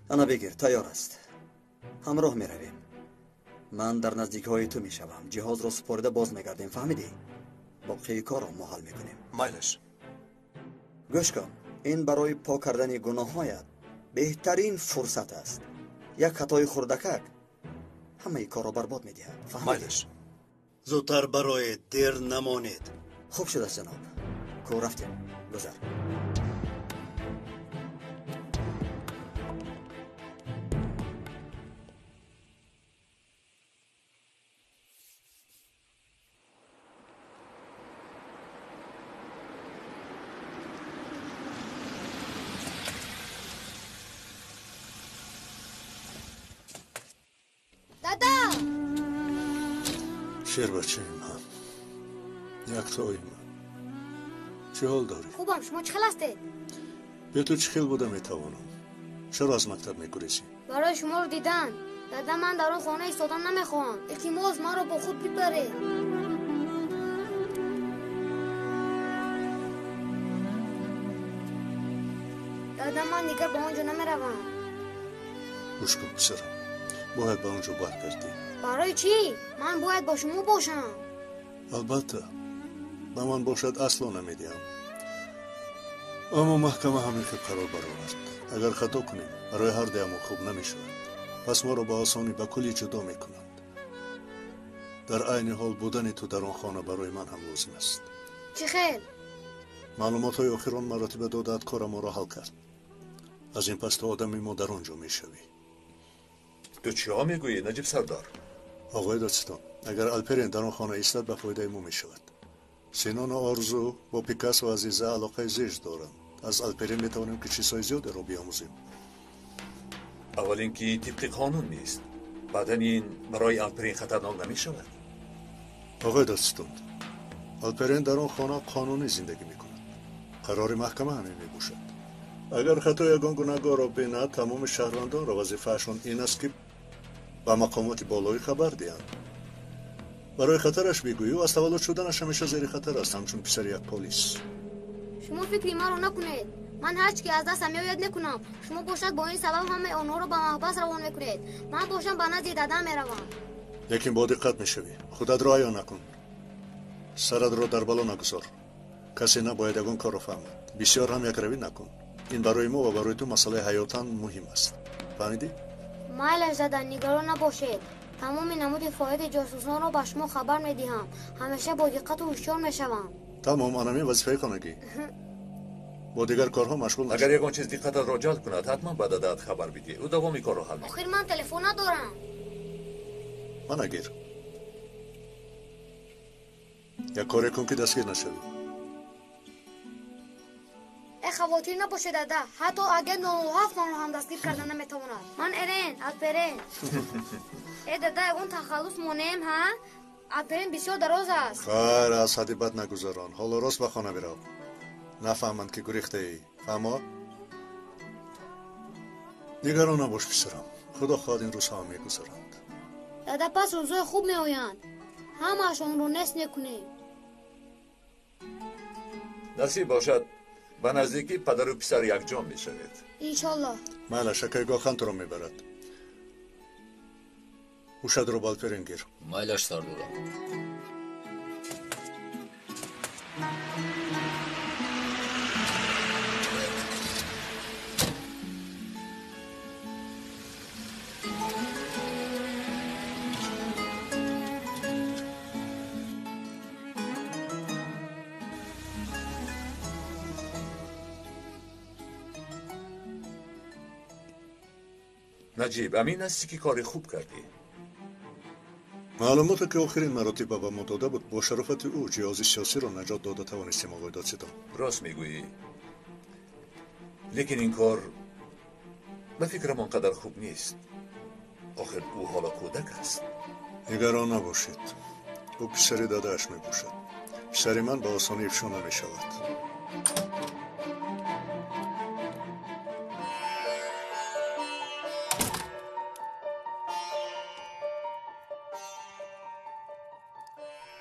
[SPEAKER 8] انا بگیر تیار است. همراه می رویم. من در نزدیک های تو می شوم. جهاز را سپرده باز می گردیم. فهمیدی؟ باقی کار را ما حل می کنیم.
[SPEAKER 15] مایلش.
[SPEAKER 8] گوش کن. این برای پاک کردن گناه هایت بهترین فرصت است. یک خطای خردکک همه کار را برباد می دهد.
[SPEAKER 15] مایلش.
[SPEAKER 7] زودتر برای دیر نمانید.
[SPEAKER 8] خوب شد است جناب. کو رفتیم. گذر.
[SPEAKER 4] شیر بچه من یک توی من چه حال داری؟
[SPEAKER 13] خوبم. شما چه خیل هستید؟
[SPEAKER 4] به تو چه خیل بوده میتوانم. چرا از مکتب میگریزی؟
[SPEAKER 13] برای شما رو دیدن. دادا من در اون خانه ایستادن نمیخوام. التماس ما رو با خود ببره. دادا من دیگر با اونجا نمیروم.
[SPEAKER 4] گوش کن پسرم، باید با اونجا برگردی.
[SPEAKER 13] برای چی؟ من باید با شما باشم.
[SPEAKER 4] البته با من باشد اصلا نمیدیم، اما محکمه همین که قرار برآورد. اگر خطا کنیم برای هر دیمون خوب نمیشود. پس ما رو با آسانی به کلی جدا میکنند. در عین حال بودن تو در آن خانه برای من هم لازم است.
[SPEAKER 13] چه خیل؟
[SPEAKER 4] معلومات های آخران مراتب دادت کار ما را حل کرد. از این پس تو آدمی ما در آنجا میشوی.
[SPEAKER 14] تو چی ها میگویی نجیب سردار؟
[SPEAKER 4] آقای دادستان، اگر آلپرین در آن خانه ایستد به فایده ما میشود. سینان و آرزو با پیکاس و عزیزه علاقه زیست دارند. از آلپرین میتوانیم که چیزهای زیادی را بیاموزیم.
[SPEAKER 14] اول اینکه طبق قانون نیست. بعدا این برای آلپرین خطرناک نمیشود.
[SPEAKER 4] آقای دادستان، آلپرین در آن خانه قانونی زندگی میکند. قرار محکمه همین میباشد. اگر خطای یگان گناهکار را بیند، تمام شهروندان را وظیفه‌شان این است که با مقامات بالایی خبر دهند. برای خطرش بگویی و از تولد شدنش همیشه زیر خطر است، همچون پسر یک پلیس.
[SPEAKER 13] شما فکری ما رو نکنید. من هرچی که از دستم میآید میکنم. شما باشد با این سبب همه آنها رو به محبس روان میکنید. من باشم به نزد دادم میروم.
[SPEAKER 4] لیکن با دقت میشوی. خودت را عیان نکن. سرت را در بالا نگذار. کسی نباید یگان کار را فهمد. بسیار هم یک روی نکن. این برای ما و برای تو مسئله حیاتاً مهم است. فهمیدی؟
[SPEAKER 13] مایل زدن نگران نباشید. تمام نمود فاید جاسوسان رو به شما خبر میدهم. همیشه با دقت و هوشیار میشوم.
[SPEAKER 4] تمام آنمی وظیفه خانگی. با دیگر کارها مشغول نشو.
[SPEAKER 14] اگر یگان چیز دقت را جلب کند حتما بعد داد خبر بدی. او دوامی کار را حل می‌کند.
[SPEAKER 13] آخر من تلفن ندارم.
[SPEAKER 4] من اگیر یک کاری کن که دستگیر نشوی.
[SPEAKER 13] خواطر نباشه دادا. حتی اگر 97 من رو هم دستگیر کردن نمیتواند. من ارین الپرین. ای دادا اون تخلص مونیم ها؟ الپرین بسیار دراز است.
[SPEAKER 4] خیر از حدی بد نگذاران. حالا راست به خانه برو. نفهمند که گریخته ای. فهمو؟ نگران نباش پسرم. خدا خواهد این روزها میگذارند.
[SPEAKER 13] دادا پس روزهای خوب میآیند. همه‌شان رو نصف نکنیم.
[SPEAKER 14] نصیب باشد به نزدیکی پدر و پسر یکجا میشوید.
[SPEAKER 13] انشالله.
[SPEAKER 4] مالا شکایگاه خان تو رو میبرد. اوشد رو بالپرین گیر.
[SPEAKER 12] مایلش ساردورا.
[SPEAKER 14] نجیب امین هستی که کاری خوب کردی.
[SPEAKER 4] معلومات که آخرین مراتب به ما داده بود با شرافت او جهاز سیاسی را نجات داده توانستیم آقای دادستان.
[SPEAKER 14] راست میگویی. لیکن این کار به فکرم آنقدر خوب نیست. آخر او حالا کودک است.
[SPEAKER 4] نگران نباشید. او پسر دادهش می باشد. پسر من به آسانی افشا نمی شود.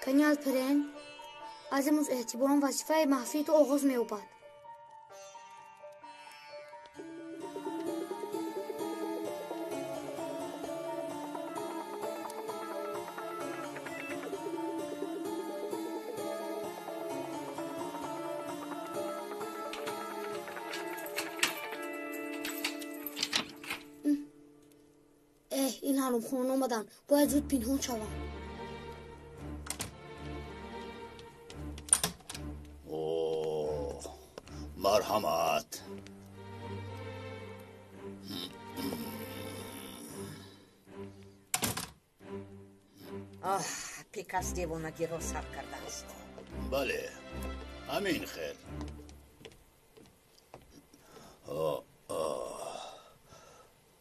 [SPEAKER 13] کنی الپرین از امروز اعتبارم وظیفه مخفی تو آغاز می‌یابد. این حرام خانان آمدن. باید زود پنهان شوم.
[SPEAKER 12] مرحمت.
[SPEAKER 10] پیکاس دیوانگی را سر کرده است.
[SPEAKER 12] بله همین خیر.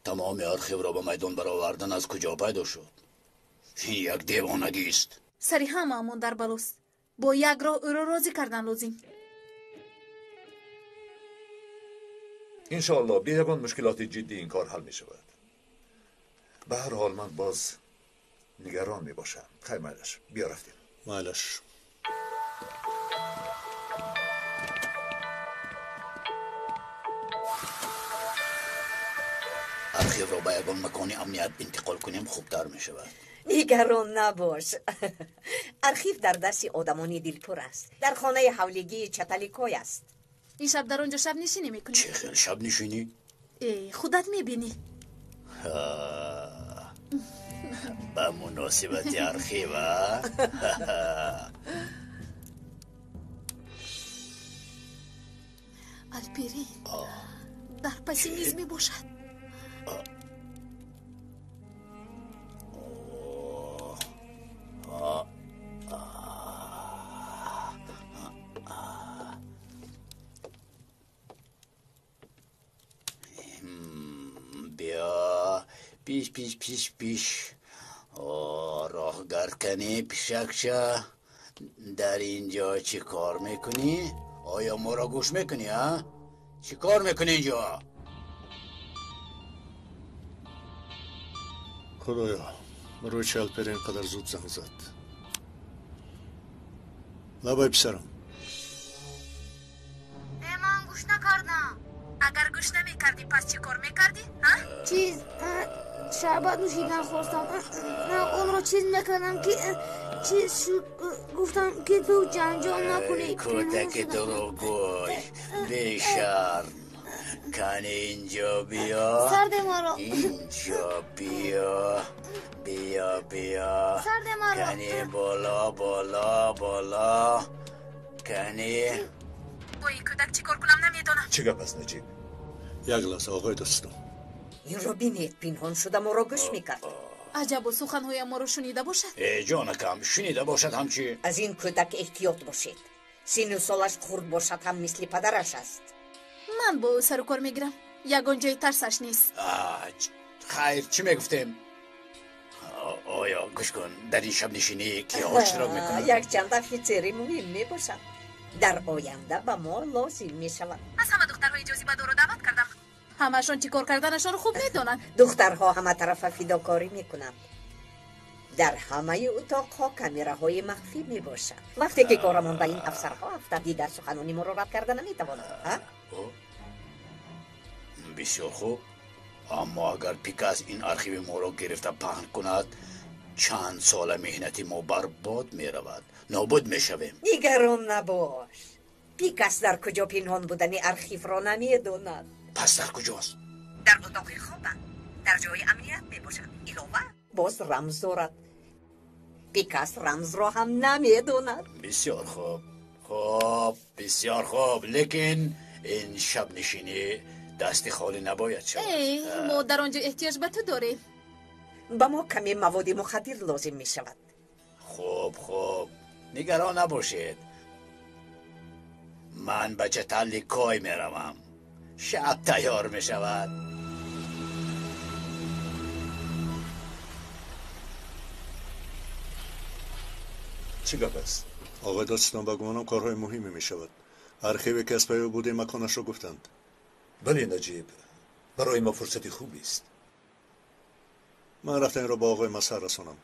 [SPEAKER 12] تمام آرخیو را به میدان برآوردن از کجا پیدا شد؟ این یک دیوانگی است.
[SPEAKER 3] سری هممون در بلوست. با یک راه او را راضی کردن لازم.
[SPEAKER 14] انشاءالله بی یگان مشکلات جدی این کار حل می شود. به هر حال من باز نگران می باشم. خیر مایلش بیا رفتیم.
[SPEAKER 4] مایلش.
[SPEAKER 12] آرخیو را به یگان مکان امنیت انتقال کنیم خوبتر می شود.
[SPEAKER 10] نگران نباش. آرخیو در دست آدمانی دلپر است. در خانه حولگی چتلیکای است.
[SPEAKER 3] این شب در اونجا شب نشینی میکنی؟
[SPEAKER 12] چه خیلی شب نشینی؟
[SPEAKER 3] خودت میبینی.
[SPEAKER 12] به مناسبت آرخیو
[SPEAKER 3] الپرین در پسیمیز میباشد.
[SPEAKER 12] بیا پیش راهگر کنی پیشکشه. در اینجا چی کار میکنی؟ آیا ما را گوش میکنی ها؟ چی کار میکنی اینجا؟
[SPEAKER 4] خدایا روی چه الپرین قدر زود زنگ زد. لبای پسرم
[SPEAKER 3] من گوش نکردم. اگر گوش نمیکردی پس چی کار میکردی؟
[SPEAKER 13] چیز شربت نوشیدن خواستم. اون رو چیز نکردم که گفتم که تو جنجال نکنی.
[SPEAKER 12] کودک دروغگوی بیشرم. کنی اینجا بیا.
[SPEAKER 13] سرد مرا.
[SPEAKER 12] اینجا بیا. بیا
[SPEAKER 13] سرد مرا.
[SPEAKER 12] کنی بالا کنی.
[SPEAKER 3] با این کودک چی کار کنم نمیدونم.
[SPEAKER 14] چه گپ است نجیب؟
[SPEAKER 4] یک لحظه آقای دادستان.
[SPEAKER 10] این رو بینید پنهان شده ما را گوش میکرد.
[SPEAKER 3] عجب و سخنهای ما رو شنیده باشد.
[SPEAKER 12] جانکم شنیده باشد همچی.
[SPEAKER 10] از این کودک احتیاط باشید. سن و سالش خرد باشد هم مثل پدرش است.
[SPEAKER 3] من با او سر و کار میگیرم. یگان جای ترسش نیست.
[SPEAKER 12] خیر چی میگفتیم؟ آیا گوش کن، در این شب نشینی که اشتراک میکنه؟
[SPEAKER 10] یک چند افیسری مهم میباشد. در آینده به ما لازم میشود.
[SPEAKER 3] از همه دخترها اجازه به دور دعوت کردم. همشون چی کار کردنشون رو خوب میدونن.
[SPEAKER 10] دخترها همه طرف فداکاری میکنند. در همه اتاقها کامیراهای مخفی میباشد. وقتی که کارمان به این افسرها افتادی در سخنانی مرورت کردن نمیتواند.
[SPEAKER 12] بسیار خوب، اما اگر پیکاس این آرشیو ما را گرفته پهن کند چند سال مهنتی ما برباد می رود، نابود می شویم.
[SPEAKER 10] نگران نباش، پیکاس در کجا پنهان بودن آرشیو را نمیداند.
[SPEAKER 12] پس در کجاست؟
[SPEAKER 10] در اتاق خوابم، در جای امنیت میباشد. علاوه باز رمز دارد. پیکاس رمز را هم نمیداند.
[SPEAKER 12] بسیار خوب، خوب، بسیار خوب، لیکن این شب نشینی دست خالی نباید شود.
[SPEAKER 3] ما در آنجا احتیاج به تو داریم.
[SPEAKER 10] با ما کمی مواد مخدر لازم می شود.
[SPEAKER 12] خوب، نگران نباشید. من به چتل کای می روم. شب تیار می شود.
[SPEAKER 4] چی گپ است؟ آقای دادستان با گمانم کارهای مهمی می شود. آرشیوی که از پای او بوده مکانش را گفتند.
[SPEAKER 14] بله نجیب، برای ما فرصتی خوبی است.
[SPEAKER 4] من رفتن را با آقای مسهر رسانم.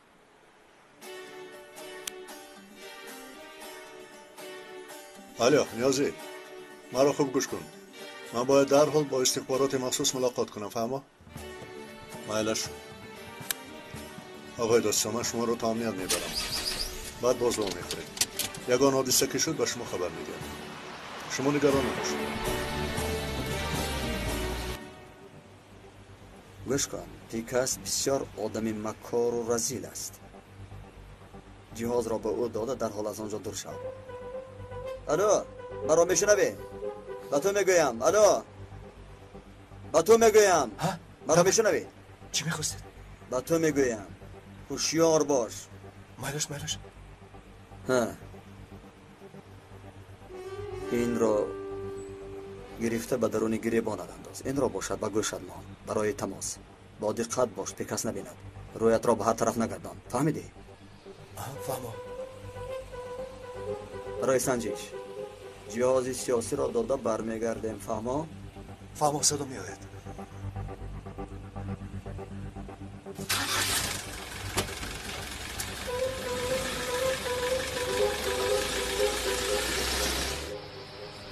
[SPEAKER 4] الو نیازی، مرا خوب گوش کن. من باید در حال با استخبارات مخصوص ملاقات کنم، فهمه؟ مایلش آقای دادستان، من شما رو تا امنیت میبرم، بعد باز با میخورید. یگان حادثه که شد به شما خبر میدم. شما نگران نباشید.
[SPEAKER 8] گوش کن، پیکاس بسیار آدمی مکار و رزیل است. جهاز را به او داده در حال از آنجا دور شود. الو، مرا میشنوی؟ به تو میگویم. الو، به تو میگویم. مرا میشنوی؟
[SPEAKER 15] چی میخواستید؟
[SPEAKER 8] به تو میگویم هوشیار باش.
[SPEAKER 15] مایلش
[SPEAKER 8] این را گرفته به درون گریبان انداز. این را باشد به گوشت مان برای تماس. با دقت باش پیکاس نبیند. رویت را به هر طرف نگردان. فهمیدی؟
[SPEAKER 15] فهمم.
[SPEAKER 8] برای سنجش جهاز سیاسی را داده برمیگردیم. فهمم؟
[SPEAKER 15] فهمم، صدا میآید.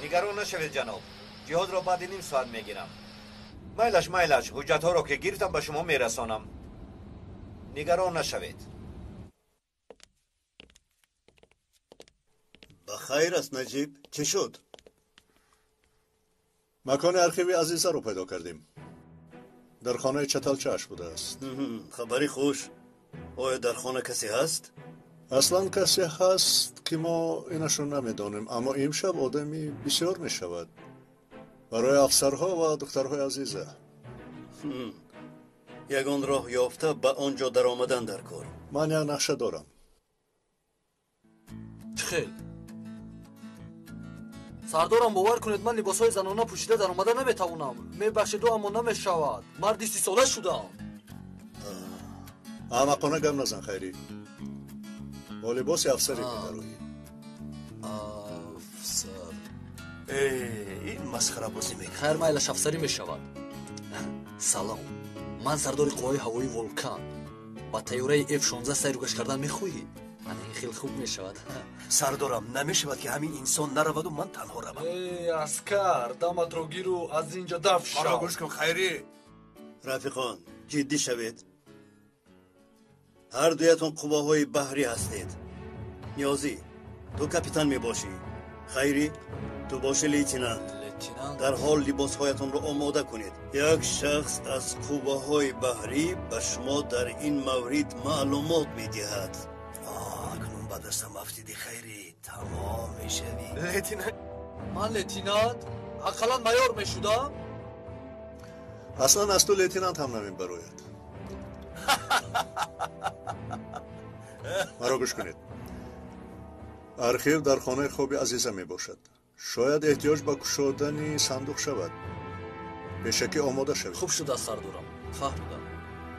[SPEAKER 1] نگران نشوید جناب، جهاز را بعد نیم ساعت میگیرم. مایلش حجت ها را که گرفتم به شما میرسانم. نگران نشوید.
[SPEAKER 7] بخیر است نجیب، چه شد؟
[SPEAKER 4] مکان آرشیوی عزیزه رو پیدا کردیم. در خانه چتل چش بوده است.
[SPEAKER 7] خبری خوش. آیا در خانه کسی هست؟
[SPEAKER 4] اصلا کسی هست که ما اینشون نمیدانیم، اما امشب آدمی بسیار می شود برای افسرها و دخترهای عزیزه.
[SPEAKER 7] یگان راه یافته به آنجا در آمدن در کار.
[SPEAKER 4] من یک نقشه دارم.
[SPEAKER 11] خیلی سردارم باور کنید من لباسهای زنانه پوشیده در آمدن نمیتوانم. میبخشید اما نمیشود. مردی 30 ساله شدم.
[SPEAKER 4] احمقانه گم نزن خیری. با لباس افسری می‌درویی.
[SPEAKER 11] افسر
[SPEAKER 15] این مسخره بازی میکنه.
[SPEAKER 11] خیر مایلش افسری میشود. سلام، من سردار قوای هوایی ولکان. با طیاره F-16 سیر و گشت کردن میخواهید؟ من این خیلی خوب میشود.
[SPEAKER 15] سردارم نمیشود که همین انسان نرود و من تنها روم.
[SPEAKER 11] ای اسکر، دامت رو گیرو از اینجا دفع شو.
[SPEAKER 15] مرا گوش کن خیری.
[SPEAKER 7] رفیقان جدی شوید. هر دویتون قواهای بحری هستید. نیازی تو کاپیتان میباشی، خیری تو باشی لیتینانت. در حال لباسهایتون رو آماده کنید. یک شخص از قواهای بحری به شما در این مورد معلومات میدهد.
[SPEAKER 15] اکنون با دستم افتیدی خیری، تمام میشوی.
[SPEAKER 11] لیتینانت؟ من لیتینانت؟ اقلا مایور میشودم؟
[SPEAKER 4] اصلا از تو لیتینانت هم نمیبروید. مرا گوش کنید. آرشیو در خانه خواب عزیزه می باشد. شاید احتیاج به گشودن صندوق شود. به شکی آماده شوید.
[SPEAKER 11] خوب شده سردارم، فهمیدم.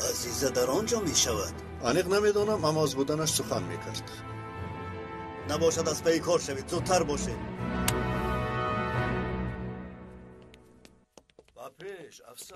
[SPEAKER 7] عزیزه در آنجا می شود؟
[SPEAKER 4] انیق نمیدانم، اما از بودنش سخن میکرد.
[SPEAKER 7] نباشد از پی کار شوید، زودتر باشید.
[SPEAKER 15] با پیش افسر.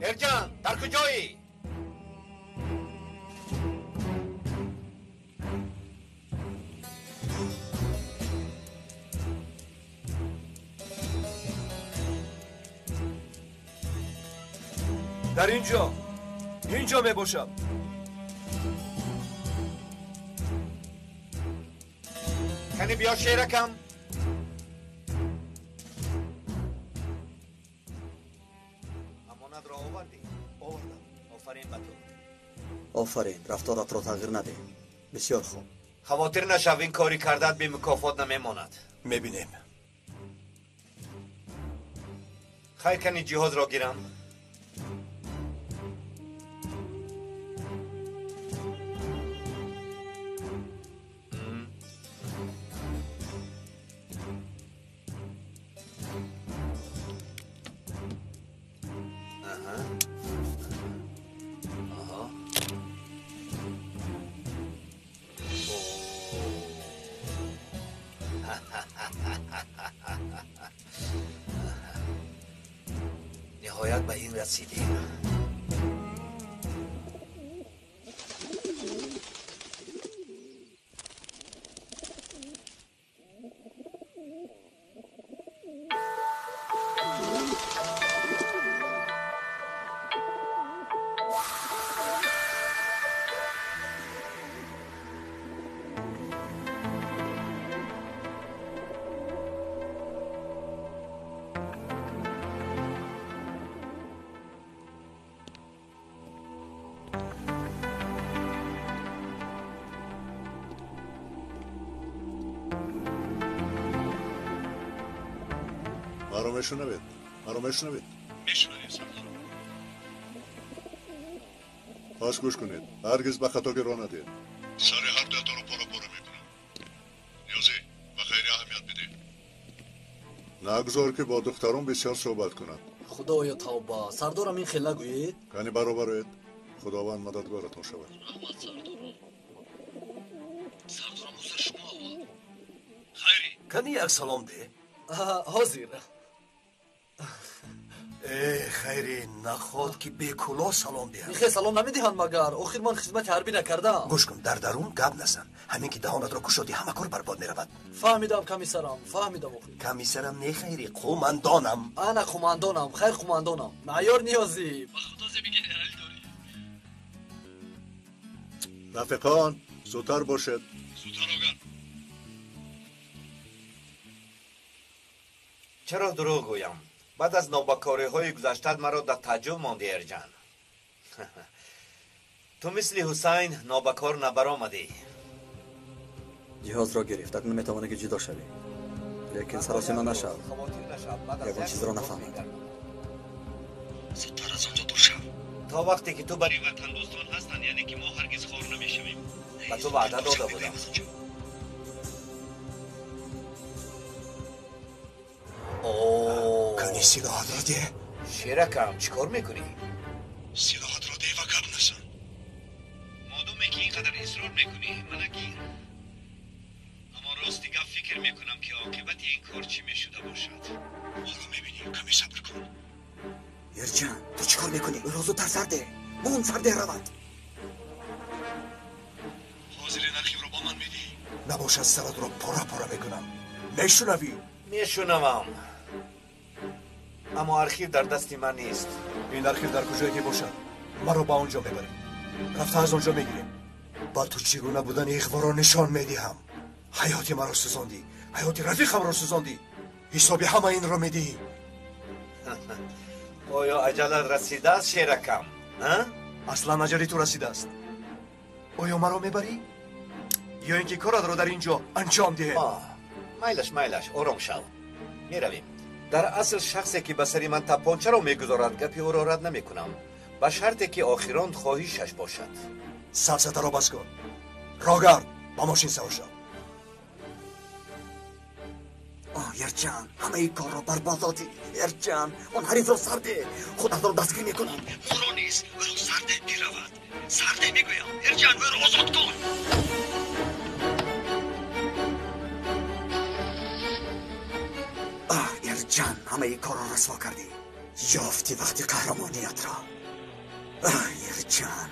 [SPEAKER 1] ارجان در کجایی؟
[SPEAKER 15] در اینجا می باشم.
[SPEAKER 1] کنی بیا شیرکم. امانت را آوردی؟ آوردم. آفرین به تو.
[SPEAKER 8] آفرین، رفتارت را تغییر نده. بسیار خوب.
[SPEAKER 1] خواطر نشو، این کاری کردت بی مکافات نمیماند.
[SPEAKER 15] میبینیم.
[SPEAKER 1] خیر کنی جهاز را گیرم. نهایت به این رسیدیم.
[SPEAKER 4] مرا میشنوید؟ مرا میشنوید؟
[SPEAKER 16] میشنوید سردار.
[SPEAKER 4] پس گوش کنید، هرگز به خطا گرا ندید.
[SPEAKER 16] سر هر دوتا رو پارا میکنم. نیازی به خیلی اهمیت بده.
[SPEAKER 4] نگذار که با دختران بسیار صحبت کنند.
[SPEAKER 11] خدایا توبه، سردارم این خیلی نگویید.
[SPEAKER 4] کنی برابرید، خداوند مددگارتون شود.
[SPEAKER 11] رحمت سردارم. سردارم حضور شما اول. خیری
[SPEAKER 15] کنی یک سلام ده.
[SPEAKER 11] حاضر.
[SPEAKER 15] خیری نخواد که به کلا سلام دهم.
[SPEAKER 11] میخوای سلام نمیدهند مگر؟ آخر من خدمت حربی نکردم.
[SPEAKER 15] گوش کن، در درون گپ نزن. همین که دهانت را کشادی همه کار برباد میرود.
[SPEAKER 11] فهمیدم کمیسرم، فهمیدم.
[SPEAKER 15] کمیسرم نه خیری، قوماندانم.
[SPEAKER 11] انا قوماندانم، خیر قوماندانم. معیار نیازی. با خدا زمیگه حل داری.
[SPEAKER 4] رفیقان زودتر باشد.
[SPEAKER 16] زودتر آگر.
[SPEAKER 1] چرا دروغ گویم؟ بعد از نابکاری های گذشته مرا در تعجب ماندی ارجان. تو مثل حسین نابکار نبرآمدی.
[SPEAKER 8] جهاز را گرفت، اکنون میتوانه که جدا شوی. لیکن سراسیمه نشو. یکون چیز را نفهمید.
[SPEAKER 16] زودتر از آنجا دور شو.
[SPEAKER 1] تا وقتی که تو بری وطن دوستان هستن، یعنی که ما هرگز خار نمیشویم. و تو وعده داده بودم.
[SPEAKER 15] کنی سلاحات را ده.
[SPEAKER 1] شیرکم چیکار میکنی؟
[SPEAKER 16] سلاحات را ده و گپ نزن. مادامی که اینقدر اصرار میکنی من گیر. اما راستی گپ فکر میکنم که عاقبت این کار چی میشده باشد. حالا میبینیم، کمی صبر کن.
[SPEAKER 15] یرجان تو چیکار میکنی؟ او را زودتر سرده. مون سرده رود.
[SPEAKER 16] حاضر نرخیم رو با من میدی؟
[SPEAKER 15] نباشد سرت را پارا میکنم. میشنوی؟
[SPEAKER 1] میشنوم. اما ارخیو در دست من نیست.
[SPEAKER 15] این ارخیو در کجایی که باشد مرا با اونجا میبریم. رفته از اونجا میگیریم. با تو چگونه بودن اخوا را نشان میدهم.
[SPEAKER 6] حیاتی مرا سوزاندی، حیاتی رفیقم را سوزاندی، حساب همه این را میدهی.
[SPEAKER 1] آیا عجلت رسیده است شیرکم؟
[SPEAKER 6] اصلا اجلی تو رسیده است. آیا مرا میبری؟ یا اینکه کارت را در اینجا انجام دهیم؟
[SPEAKER 1] میلش آرام شو. میرویم. در اصل شخصی که به سری من تپانچه را میگذارد گپی او را رد نمیکنم، به شرطی که آخران خواهیشش باشد.
[SPEAKER 6] سبزته را بس کن. راگرد با ماشین سوار شو.
[SPEAKER 2] یرجان همه ای کار را برباد دادی. یرجان آن حریف را سرده، خودت را دستگیر میکنم.
[SPEAKER 15] مورو نیست، او را سرده میرود. سرده میگویم یرجان او را آزاد کن.
[SPEAKER 2] یرجان همه ای کار را رسوا کردی. یافتی وقتی قهرمانیت را. یرجان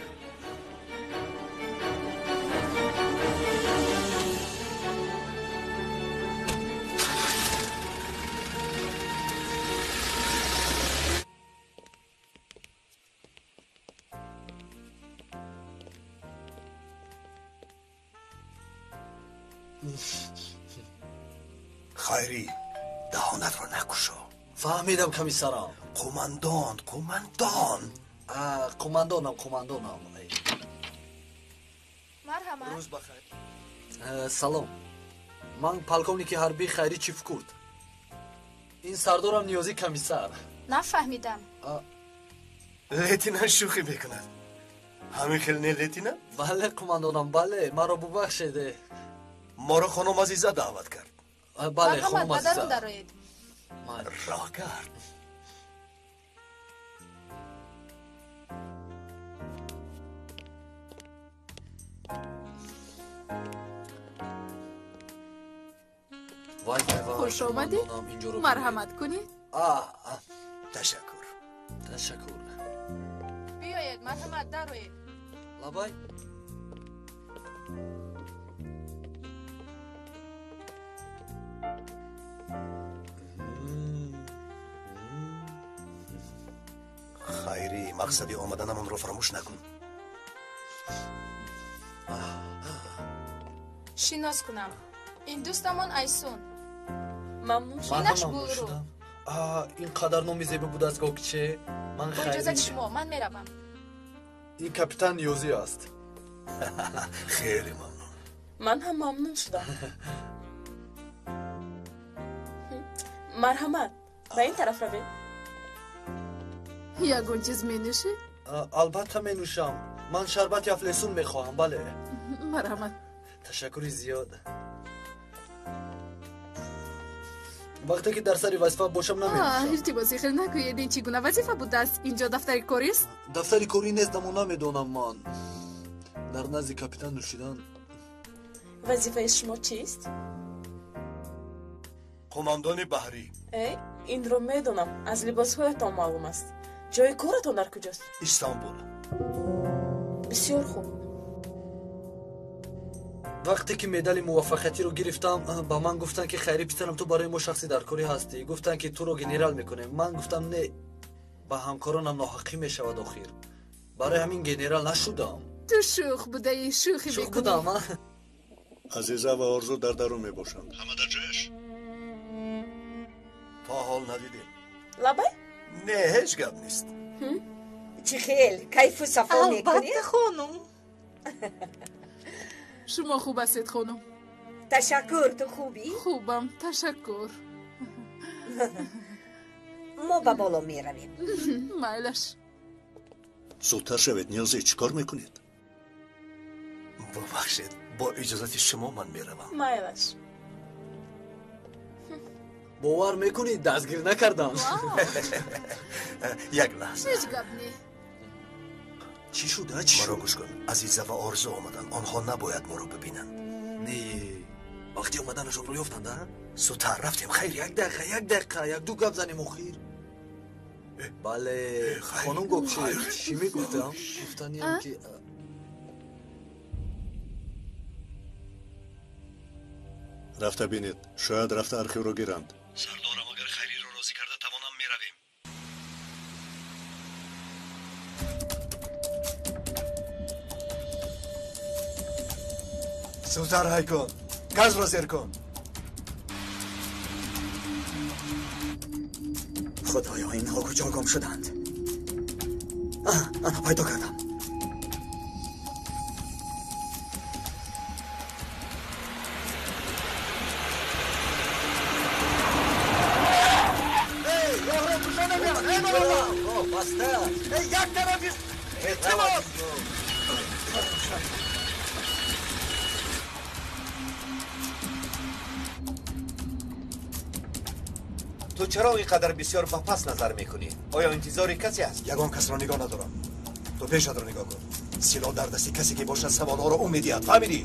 [SPEAKER 6] خیری دهانت را نکشو.
[SPEAKER 11] فهمیدم کمیسرم.
[SPEAKER 6] قماندان
[SPEAKER 11] قماندانم.
[SPEAKER 9] مرحبا.
[SPEAKER 11] روز بخیر. سلام. من پالکونیکی حربی خیری چیفکورد. این سردارم نیازی کمیسر.
[SPEAKER 9] نفهمیدم.
[SPEAKER 6] لیتینان شوخی میکند. همین خیلی نه لیتینان؟
[SPEAKER 11] بله قماندانم، بله. مرا ببخشید.
[SPEAKER 6] ما را خانم عزیزه دعوت کرد.
[SPEAKER 11] بله خانم عزیزه.
[SPEAKER 6] راه کرد.
[SPEAKER 3] خوش آمدید. مرحمت کنید.
[SPEAKER 11] تشکر.
[SPEAKER 9] بیایید مرحمت دروید.
[SPEAKER 11] لبای.
[SPEAKER 6] خیری مقصدی آمدنم رو فراموش نکن.
[SPEAKER 9] شناس کنم. این دوستمان ایسون. ممنون
[SPEAKER 11] شدم. این قدر نومی زیبه بود از گوکچه. من
[SPEAKER 9] با اجازت شما من میروم.
[SPEAKER 11] این کپیتان نیوزی است.
[SPEAKER 6] خیلی ممنون.
[SPEAKER 9] من هم ممنون شدم. مرحمت به این طرف روید.
[SPEAKER 3] یگون چیز می نوشی؟
[SPEAKER 11] البته می نوشم. من شربت افلسون می خواهم. بله.
[SPEAKER 3] مرحمت.
[SPEAKER 11] تشکری زیاد. وقتی که در سری وظیفه باشم نمی نوشم.
[SPEAKER 3] ارتباطی خیلی نکنید. این چگونه وظیفه بود است؟ اینجا دفتر کاری است؟
[SPEAKER 11] دفتر کاری نیست، اما نمیدونم. من در نزد کاپیتان نوشیدن.
[SPEAKER 9] وظیفه شما چیست؟
[SPEAKER 6] قماندان بحری.
[SPEAKER 9] این رو میدونم. از لباسهایتان معلوم است. جای کارتان در کجاست؟
[SPEAKER 6] استانبول.
[SPEAKER 9] بسیار خوب.
[SPEAKER 11] وقتی که مدال موفقیتی رو گرفتم با من گفتن که خیری پسرم تو برای ما شخصی در کاری هستی. گفتن که تو رو گنرال میکنه. من گفتم نه، با همکارانم ناحقی میشود. آخر برای همین گنرال نشدم.
[SPEAKER 3] تو شوخ بوده. شوخی
[SPEAKER 11] شوخ بودم.
[SPEAKER 4] عزیزه و آرزو در درون میباشند.
[SPEAKER 15] همه در جایش.
[SPEAKER 6] تا حال ندیدیم.
[SPEAKER 9] لبای؟
[SPEAKER 6] نه هیچ گپ نیست.
[SPEAKER 10] چی خیل کیف و صفا میکنی؟
[SPEAKER 3] البته خانم. شما خوب هستید خانم.
[SPEAKER 10] تشکر. تو خوبی؟
[SPEAKER 3] خوبم تشکر.
[SPEAKER 10] ما به بالا میرویم.
[SPEAKER 3] میلش.
[SPEAKER 4] زودتر شوید. نیازی چیکار میکنید؟
[SPEAKER 6] ببخشید با اجازت شما من میروم.
[SPEAKER 9] میلش.
[SPEAKER 11] باور میکنید دستگیر نکردم.
[SPEAKER 6] یک لحظه.
[SPEAKER 3] هیچ گپ نی.
[SPEAKER 11] چی شده؟
[SPEAKER 6] مرا گوش کن. عزیزه و آرزو آمدن. آنها نباید ما رو ببینن.
[SPEAKER 11] نه وقتی اومدنشون رو یافتند.
[SPEAKER 6] زودتر رفتیم. خیر
[SPEAKER 11] یک دقیقه یک دو گپ زنیم اخیر. بله خانم گفت چی میگفتم؟ گفتنیم که
[SPEAKER 4] رفته بینید. شاید رفته ارخیو رو گیرند.
[SPEAKER 15] سردارم اگر خیری رو راضی کرده توانم میرویم.
[SPEAKER 6] زودتر های کن.
[SPEAKER 2] گز را زیر کن.
[SPEAKER 8] خدایا اینها کجا گم شدند؟ آنها پیدا کردم.
[SPEAKER 2] یک طرفی تمام.
[SPEAKER 1] تو چرا اینقدر بسیار با پس نظر میکنی؟ آیا انتظار کسی هست؟
[SPEAKER 2] یگان کس را نگاه ندارم. تو پیشت را نگاه کن. سلاح در دستی کسی که باشد سوادها را او میدهد. فهمیدی؟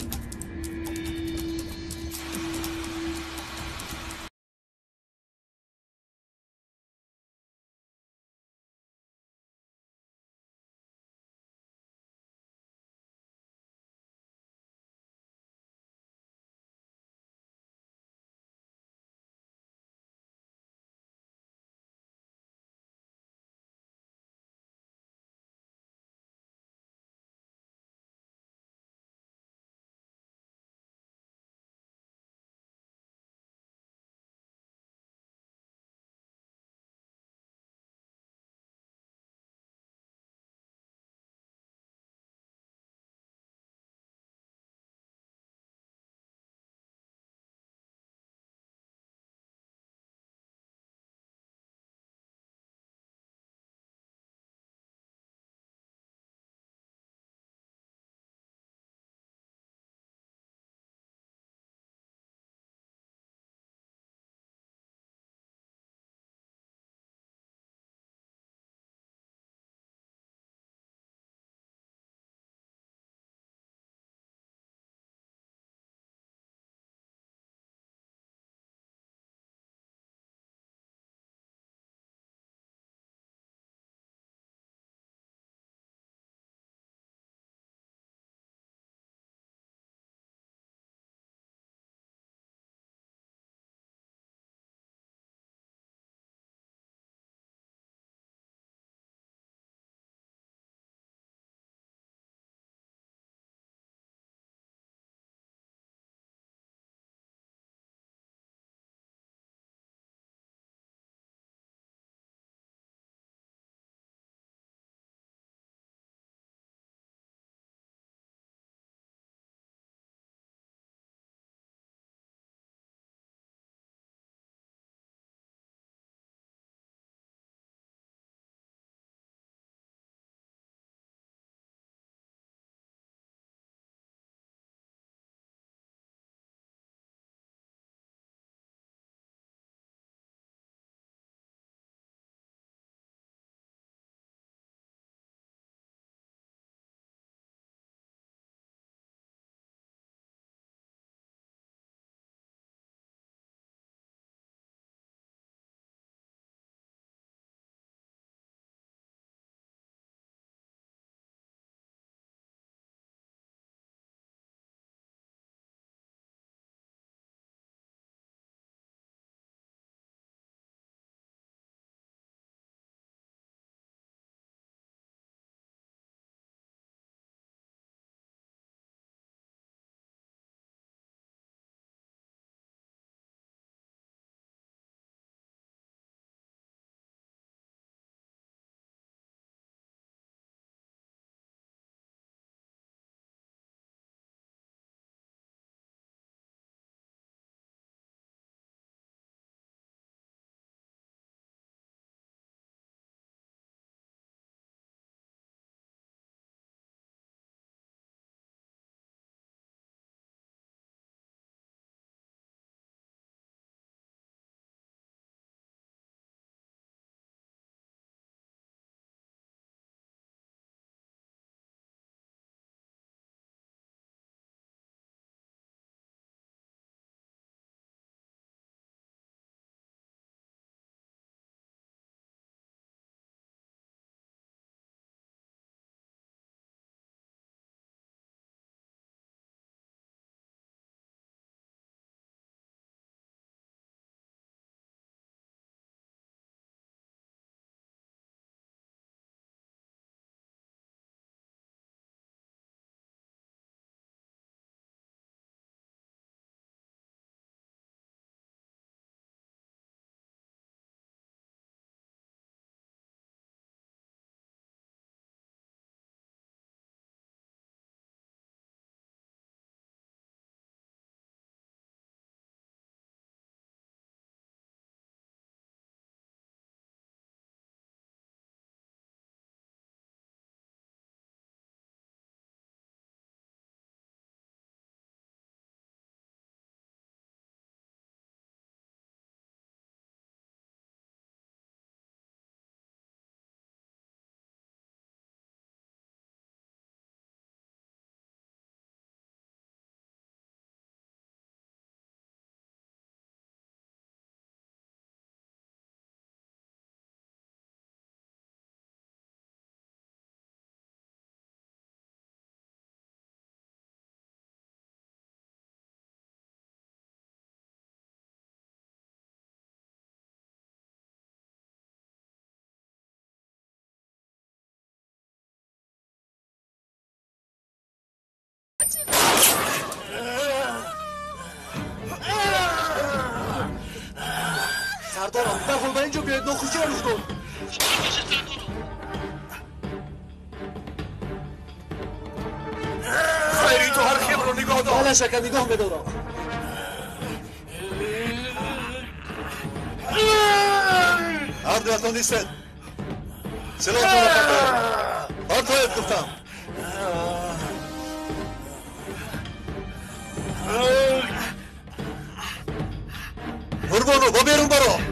[SPEAKER 11] سردارم درحال به اینجا بیاید ناخوشی آروز کن.
[SPEAKER 1] خیری تو هر خیب رو نگاه دار.
[SPEAKER 11] بله شکر نگاه بدارم.
[SPEAKER 4] اردواتون نیستن. سلاحتون رو پرتاید. پرتاید گفتم. قربانو با بیرون برو.